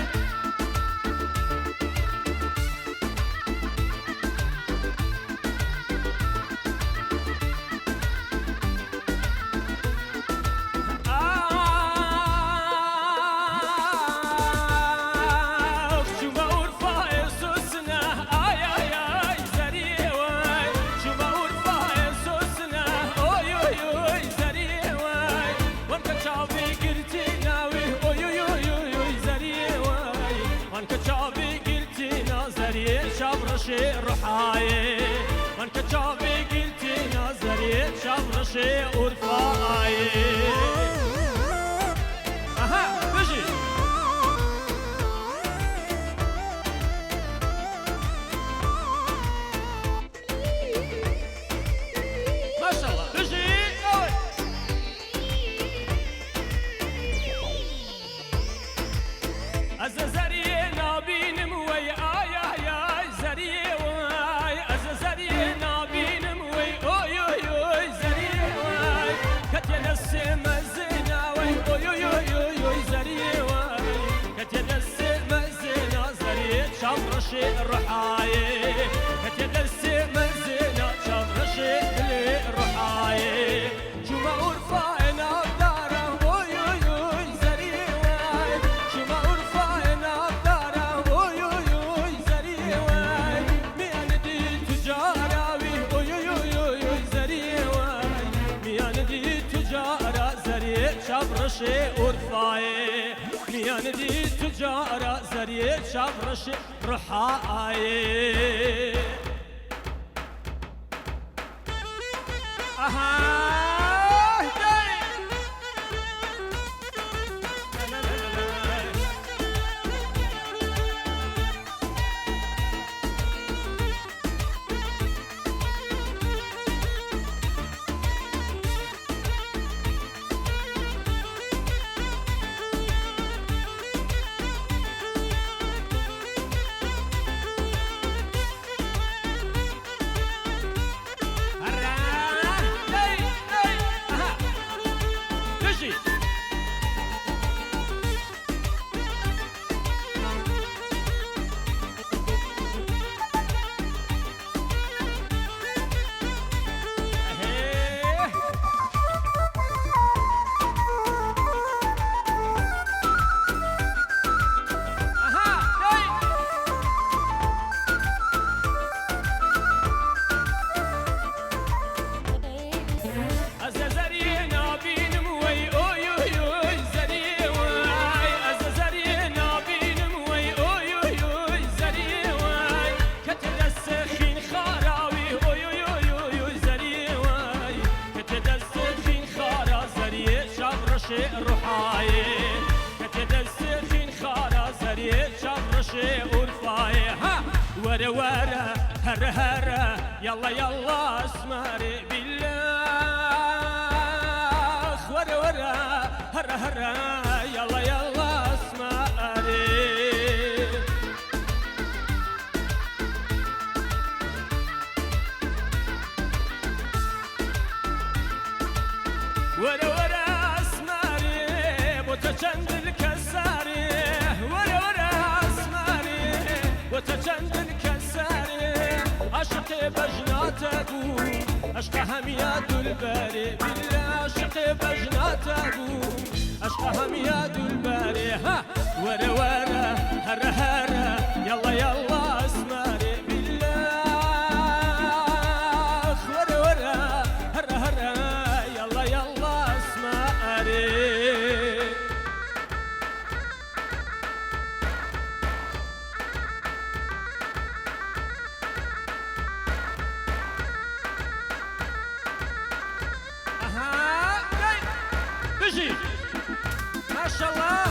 شو ما ورفع يسوسنا آي آي آي زريواي شو ما ورفع يسوسنا أوي أوي أوي زريواي وانك شعبي قلتي ناوي أوي أوي أوي أوي زريواي وانك شعبي قلتي نازري شاب رشي رحاي وانك شعبي قلتي نازري شاب رشي ورفاي أها بجي ما شاء الله بجي أوي أزازري نابين موي آي آي آي زري واي أزازري نابين موي أوي أوي أوي زري واي كتير السما زينا واي أوي أوي أوي أوي زري واي كتير السما زينا زري شمرشي الرحاي كتير السما زينا شمرشي الرحاي شو ما ورفعنا بدارا أوي أوي أوي زري واي شو ما ورفعنا بدارا أوي أوي أوي زري واي ميان دي تجارة أوي أوي أوي أوي زري واي ميان دي تجارة زري شبرشي ورفاي ميان دي تجارة زري شبرشي رحاي أها داي لا لا لا لا ورا ورا هرا هرا يلا يلا اسماري بالله ورا ورا هرا هرا يلا يلا اسماري ورا ورا اسماري بوتشند الكساري ورا ورا اسماري بوتشند الكساري عشقي بجناتك عشق هميات الباري بالله عشقي بجناتك عشق هميات الباري ها ورا ورا هرا هرا يلا يلا اسماري بالله ورا ورا هرا هرا يلا يلا اسماري بيجي ما شاء الله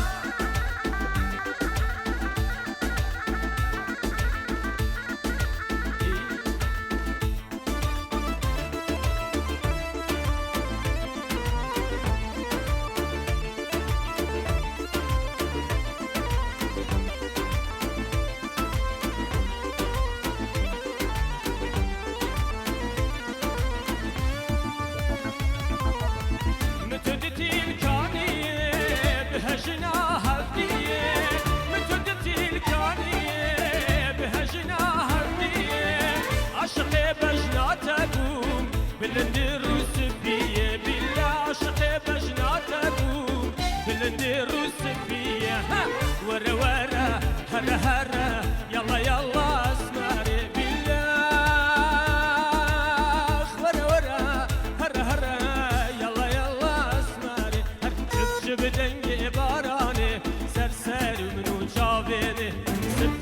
ورا ورا هرا هرا يلا يلا اسماري بالله ورا ورا هرا هرا يلا يلا اسماري شب دنگي باراني سرسري منو جاويني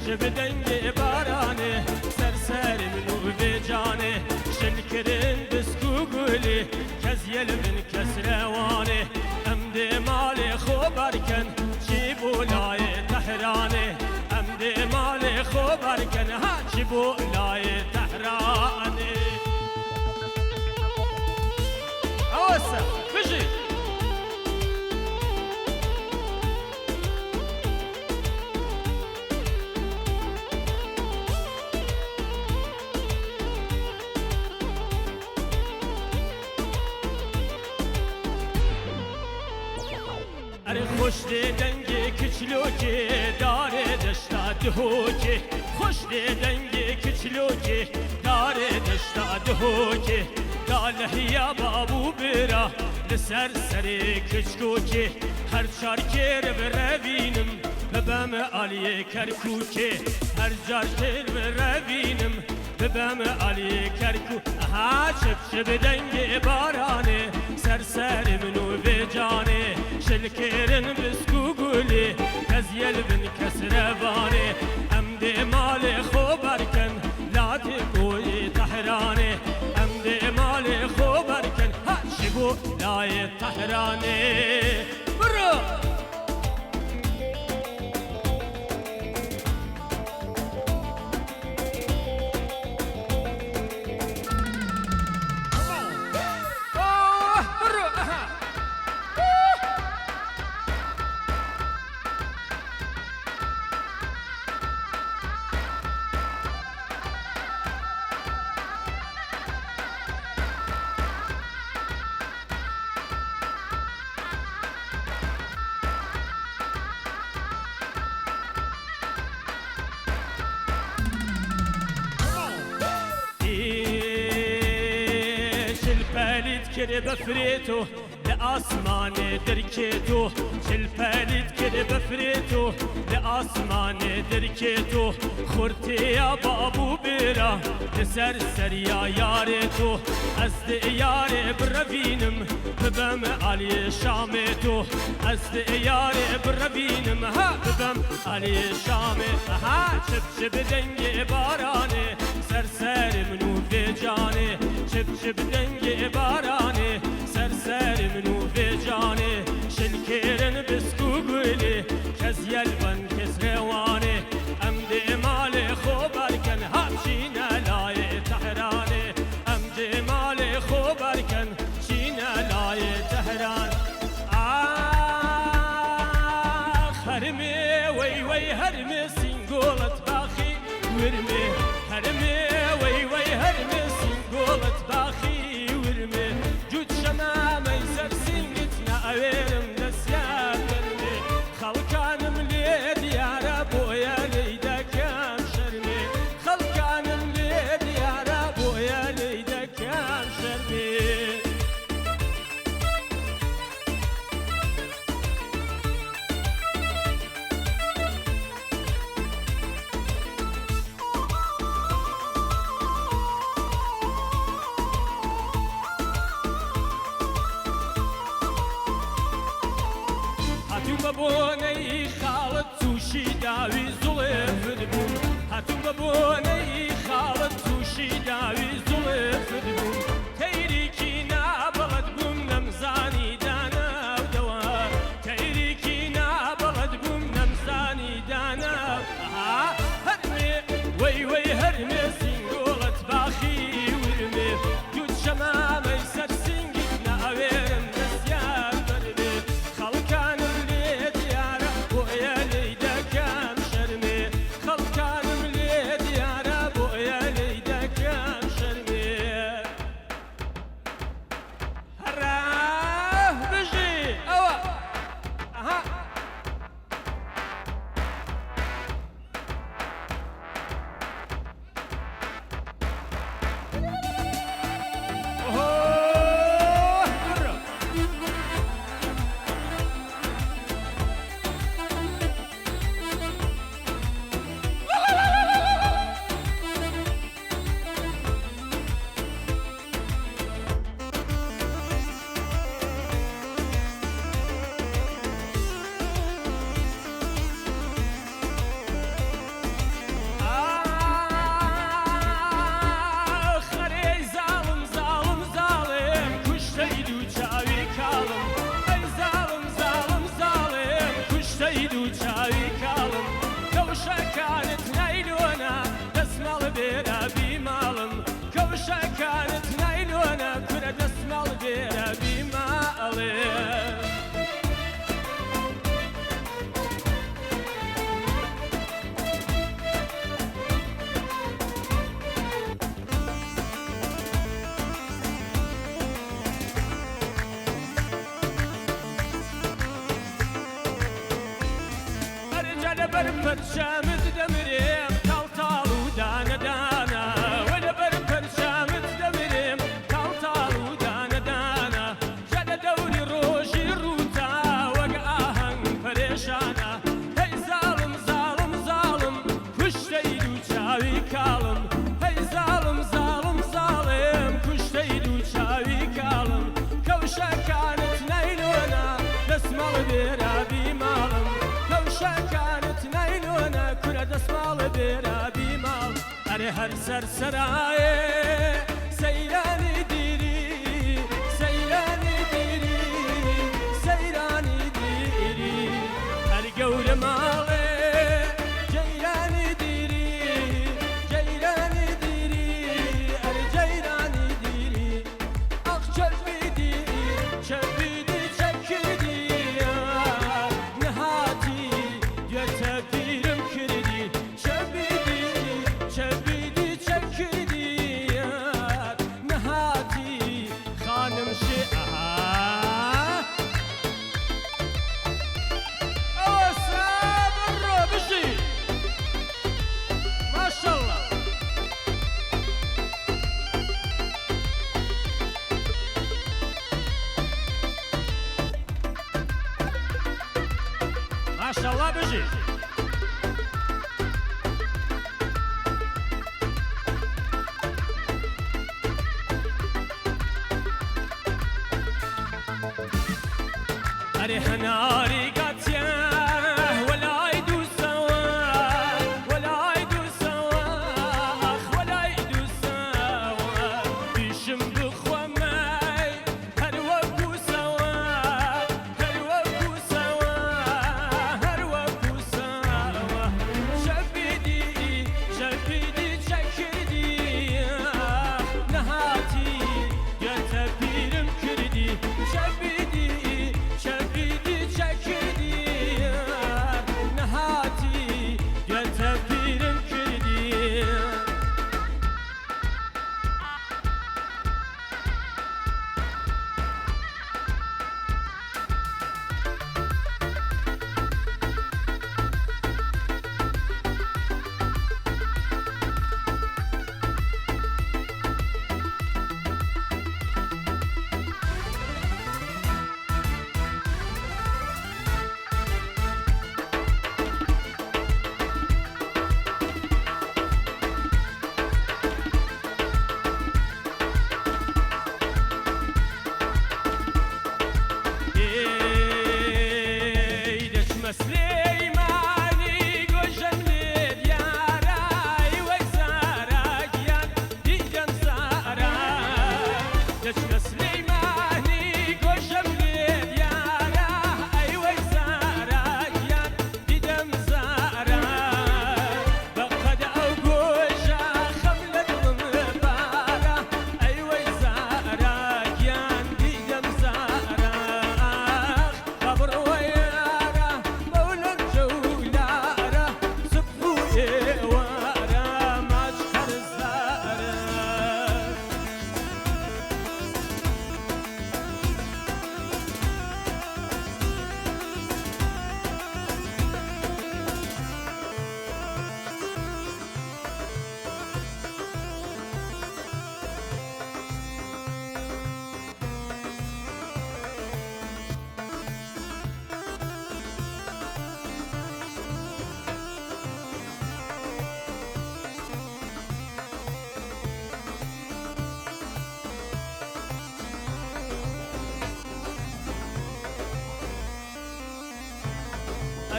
شب دنگي باراني سرسري منو بجاني شنكرين بسكو قولي كزيل من كسرواني امدي مالي خبركن بولاي تحراني امدي مالي خبركن هاتشي بولاي تحراني اوسع بيجي خوش دنگی کچلوکی داره دشتا دهوکی خوش دنگی کچلوکی داره دشتا دهوکی داله یا بابو برا لسر سری کچکوکی هر چارکر بروینم ببم علی کرکوکی هر چارکر بروینم ببم علی کرکو ها شب دنگی بارانه سر منو بجانه شلكيرن بسكو قولي كزيل بن كسرباني امدي مالي خبركن لا تقولي تحراني امدي مالي خبركن هاتشبو لا تحراني برو كده بفريتو لأسمان دركيتو شلبالي كده بفريتو لأسمان دركيتو خورتي يا بابو بيرا لسرسر يا ياريتو أزد ياري برفينم ببم علي شاميتو أزد ياري برفينم ها ببم علي شامي ها شب دنجي باراني سرسر منو بجاني شب دنجي باراني سرسر منو بجاني شلكيرن بسكو قولي كز يلبن كز رواني امدي مالي خبر كان ببونەی خاڵت تووشی داوی زوڵێفت بووم هاتووم ببونەی خاڵت تووشی داوی زوڵێفت بووم تەیریکی نابەڵەت بووم نەمزانی داناودەوە تەیریکی نابەڵەت بووم نەمزانی داناو هەرمێ وەی وەی هەرمێ سینگۆڵت باخی ورمێ دوود شەمامەی سەر سینگیت ناوێرم دەستیان بەربێ خەڵکانم لێ دیارە بۆیە لێی دەکەم شەرمێ خەڵکانم لێ دیارە بۆیە لێی دەکەم شەرمێ هەرا بژی ئەوە ئەها پەرچەمت دەمرێم تاڵتاڵ و دانەدانە وە لەبەر پەرچەمت دەمرێم تاڵتاڵ و دانەدانە ژە لە دەوری ڕۆژی ڕووتا وەک ئاهەنگ پەرێشانە هەی زاڵم زاڵم زاڵم کوشتەی دوو چاوی کاڵم هەی زاڵم زاڵم زاڵم کوشتەی دوو چاوی کاڵم کەوشەکانت نەیلۆنە دەسمەڵ بێرابی ماڵم کەوشەکانت نەیلۆنە کورە دەسماڵە بێرابی ماڵ ئەرێ هەر سەرسەرایێ سەیرانی دیری سەیرانی دیری سەیرانی دیری هەر گەورە ماڵێ جەیرانی دیری جەیرانی دیری ئەرێ جەیرانی دیری ئەخ چەربیدی چەربیدی چەکردی نەهاتی گوێتە بیرم کردی چەربیدی چەربیدی چەکردی نەهاتی خانم شێ ئەوە سابڕۆ بژی ماشەڵڵا ماشەڵڵا بژی ئەرێ هەناری گاتیە وەلای دووسەوە وەلای دووسەوە ئەخ وەلای دووسەوە بیشم بخۆمەی هەر وەکوسەوە هەر وەکوسەوە هەر وەکوسەوە شەبیدی شەبیدی چەکردی نەهاتی گوێتە بیرم کردی شەبیدی شەبیدی چەکردی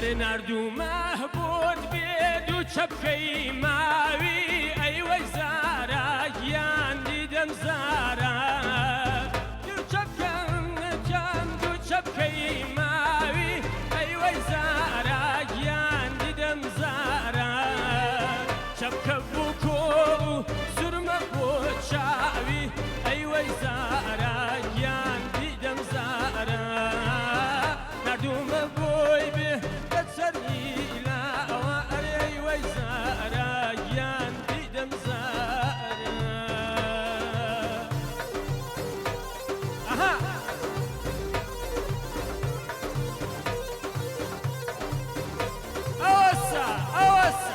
ئەرێ نردوومە بۆت بێ دوو چەپکەی ماوی ئەیوەی زارە گیان دیدەم زارە دوو چەپکەم دوو چەپکەی ماوی ئەیوەی زارە گیان دیدەم زارە چەپکە بوو کۆ و سورمە بۆ چاوی ئەیوەی زارە گیان دیدەم زارە نردوومە بۆی بێ بەسەری لاوە ئەرێ ئەیوەی زارە گیان دیدەم زارە ئەها ئەوەسە ئەوەسە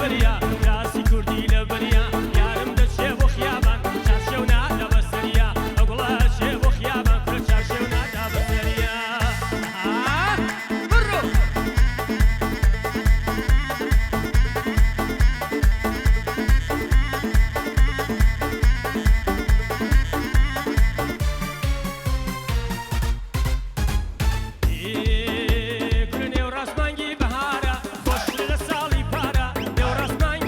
لبریا جاسی کوردی لبریا یارم دەچێ بۆ خیابان چارشێو نادا بەسەریا ئەوگوڵە چێ بۆ خیابان کرە چارشێو نادا بەسەریا بڕۆ کرە نێو ڕاستمانگی بەهارە خۆش لە ساڵی پارە نێو ڕاستمانگی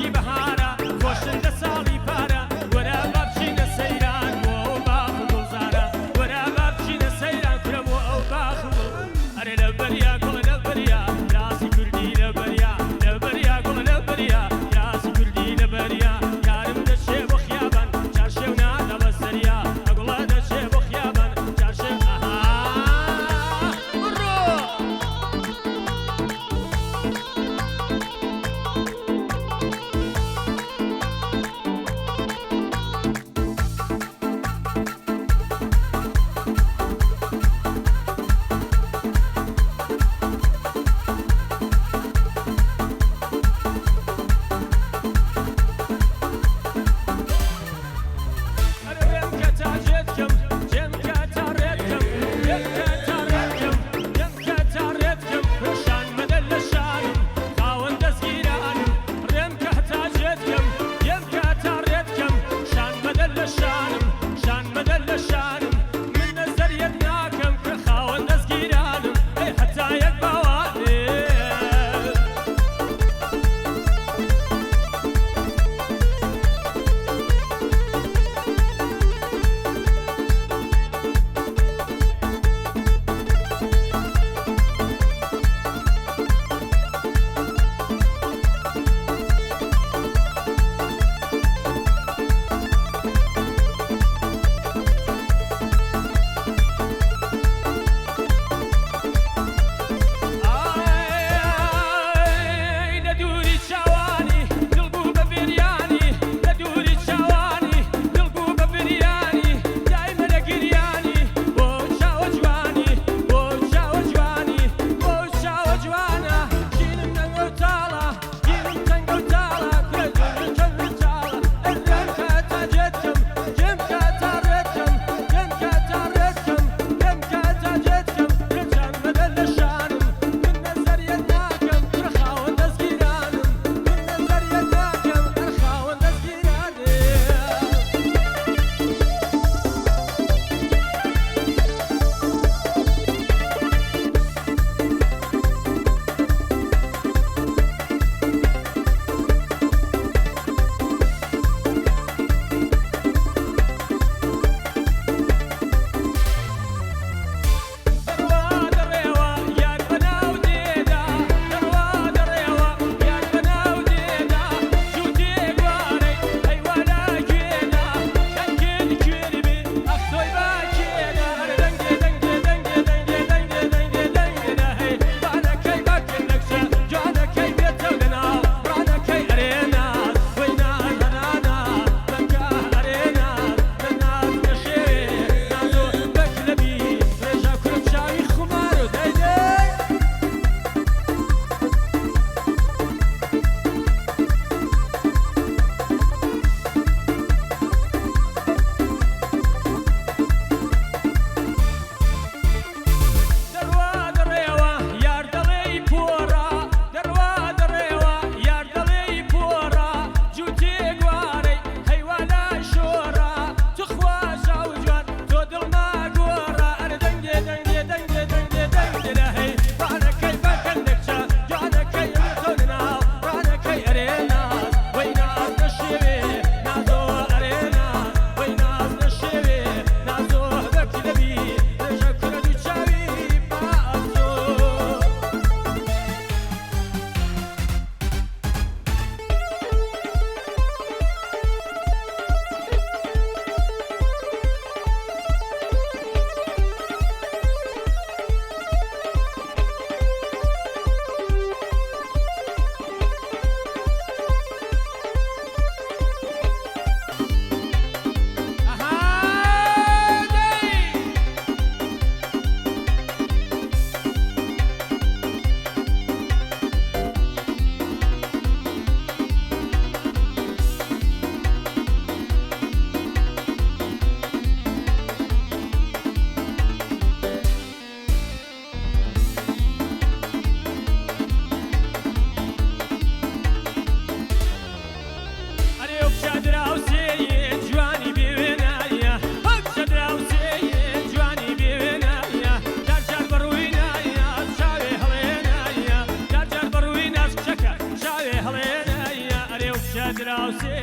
دراوسێ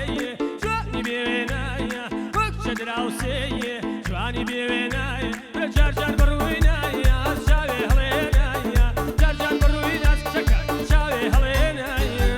جوانی بێوێنایە وەک چە دراوسێ جوانی بێوێنایە جار جار بڕووی نایە چاوێ هەڵێنایە جار جار بڕووی ناز کچەکە چاوێ هەڵێنایە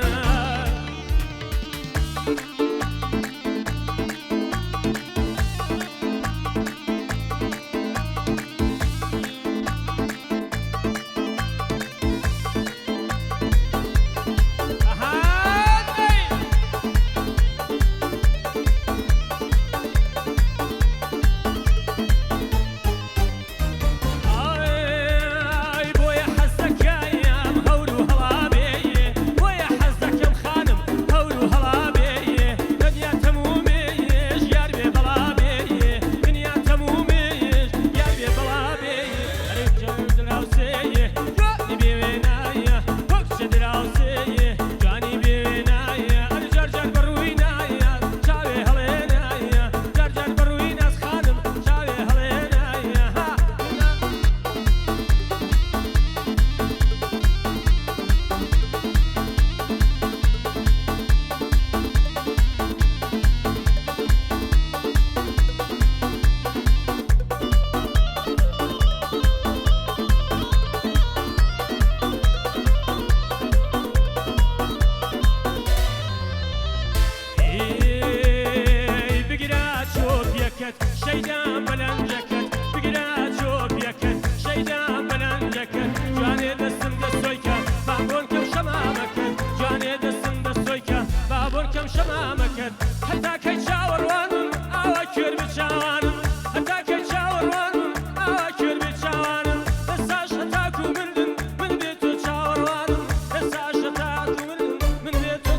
شەیدان بەلەنجەکەت بگرە چۆپیەکەت شەیدان بەلەنجەکەت جوانێ دەستم دەسۆیکە بابۆن کەم شەمامەکەت جوانێ دەستم دەسۆیکە بابۆن کەم شەمامەکەت هەتا کەی چاوەڕوانم ئاوا کوێر بچاوانم هەتا کەی چاوەڕوانم ئاوا کوێر بچاوانم ئێستاش هەتاکو مردن من بێت تۆ چاوەڕوانم ئێستاش هەتاکو مردن من بێت تۆ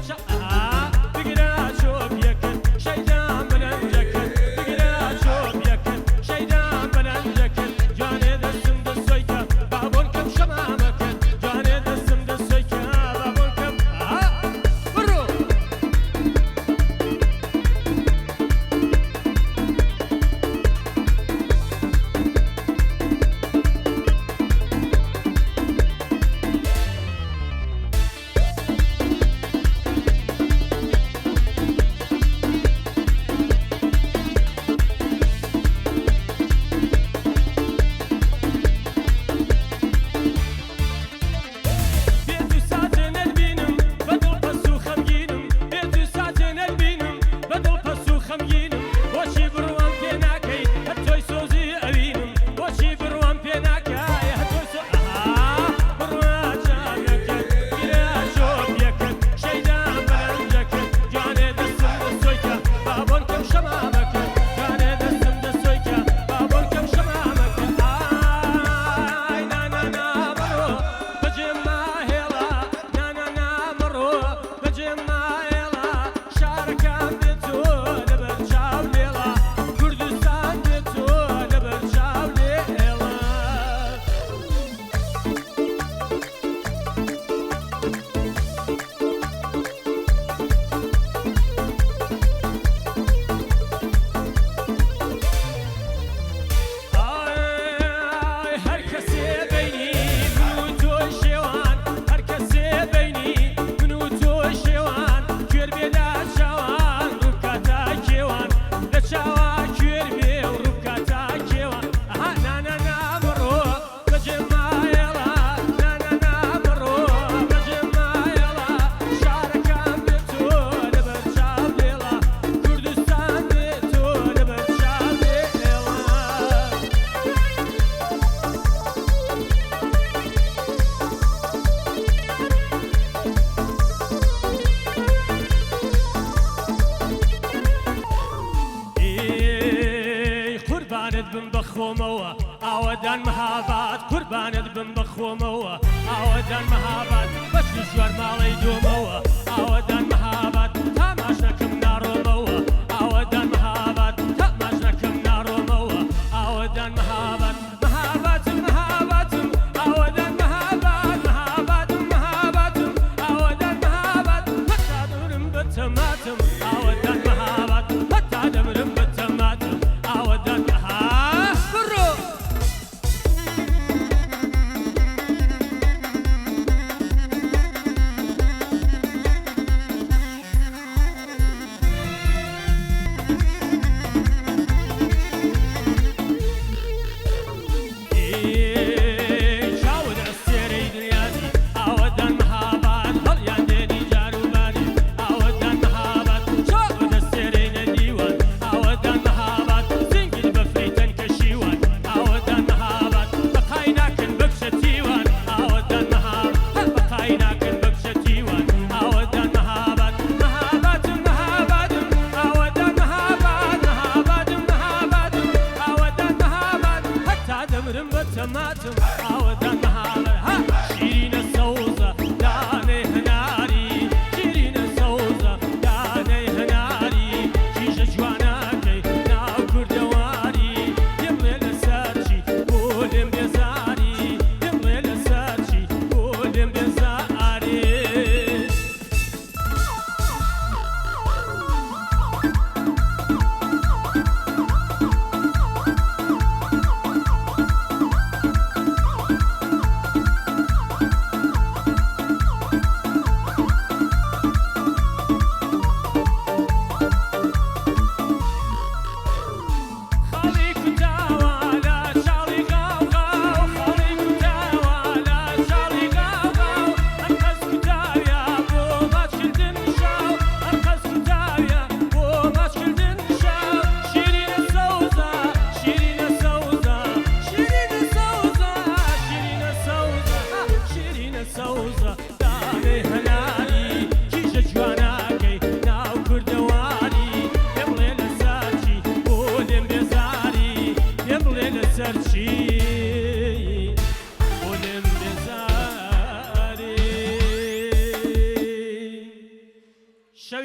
بگرە چۆپیەکەت شەیدان بەلەنجەکەت شەیدان بەلەنجەکەت جوانێ دەستم دەسۆیکە بابۆن کەم شەمامەکەت جوانێ دەستم دەسۆیکە بابۆن کەم بڕۆ بم بخۆمەوە ئاوەدان مەهاباد قوربانت بم بخۆمەوە ئاوەدان مەهاباد بەچی ژوار ماڵەی دۆمەوە ئاوەدان مەهاباد تاماش نەکەم ناڕۆمەوە ئاوەدان مەهاباد تاماش نەکەم ناڕۆمەوە ئاوەدان مەهاباد مەهاباتم مەهاباتم ئاوەدان مەهاباد مەهاباتم مەهاباتم ئاوەدان مەهاباد هەتا دەمرم بەتەماتم ئاوەدان مەهاباد هەتا دەمرم بەتەماتم ئاوەدان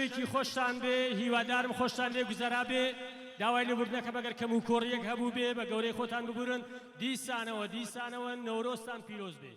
شەوێکی خۆشتان بێ هیوادارم خۆشتان لێ گوزەرا بێ داوای لێبوردنەکە بەگەر کەم و کۆڕیەک هەبوو بێ بە گەورەی خۆتان ببورن دیسانەوە نەورۆزتان پیرۆز بێ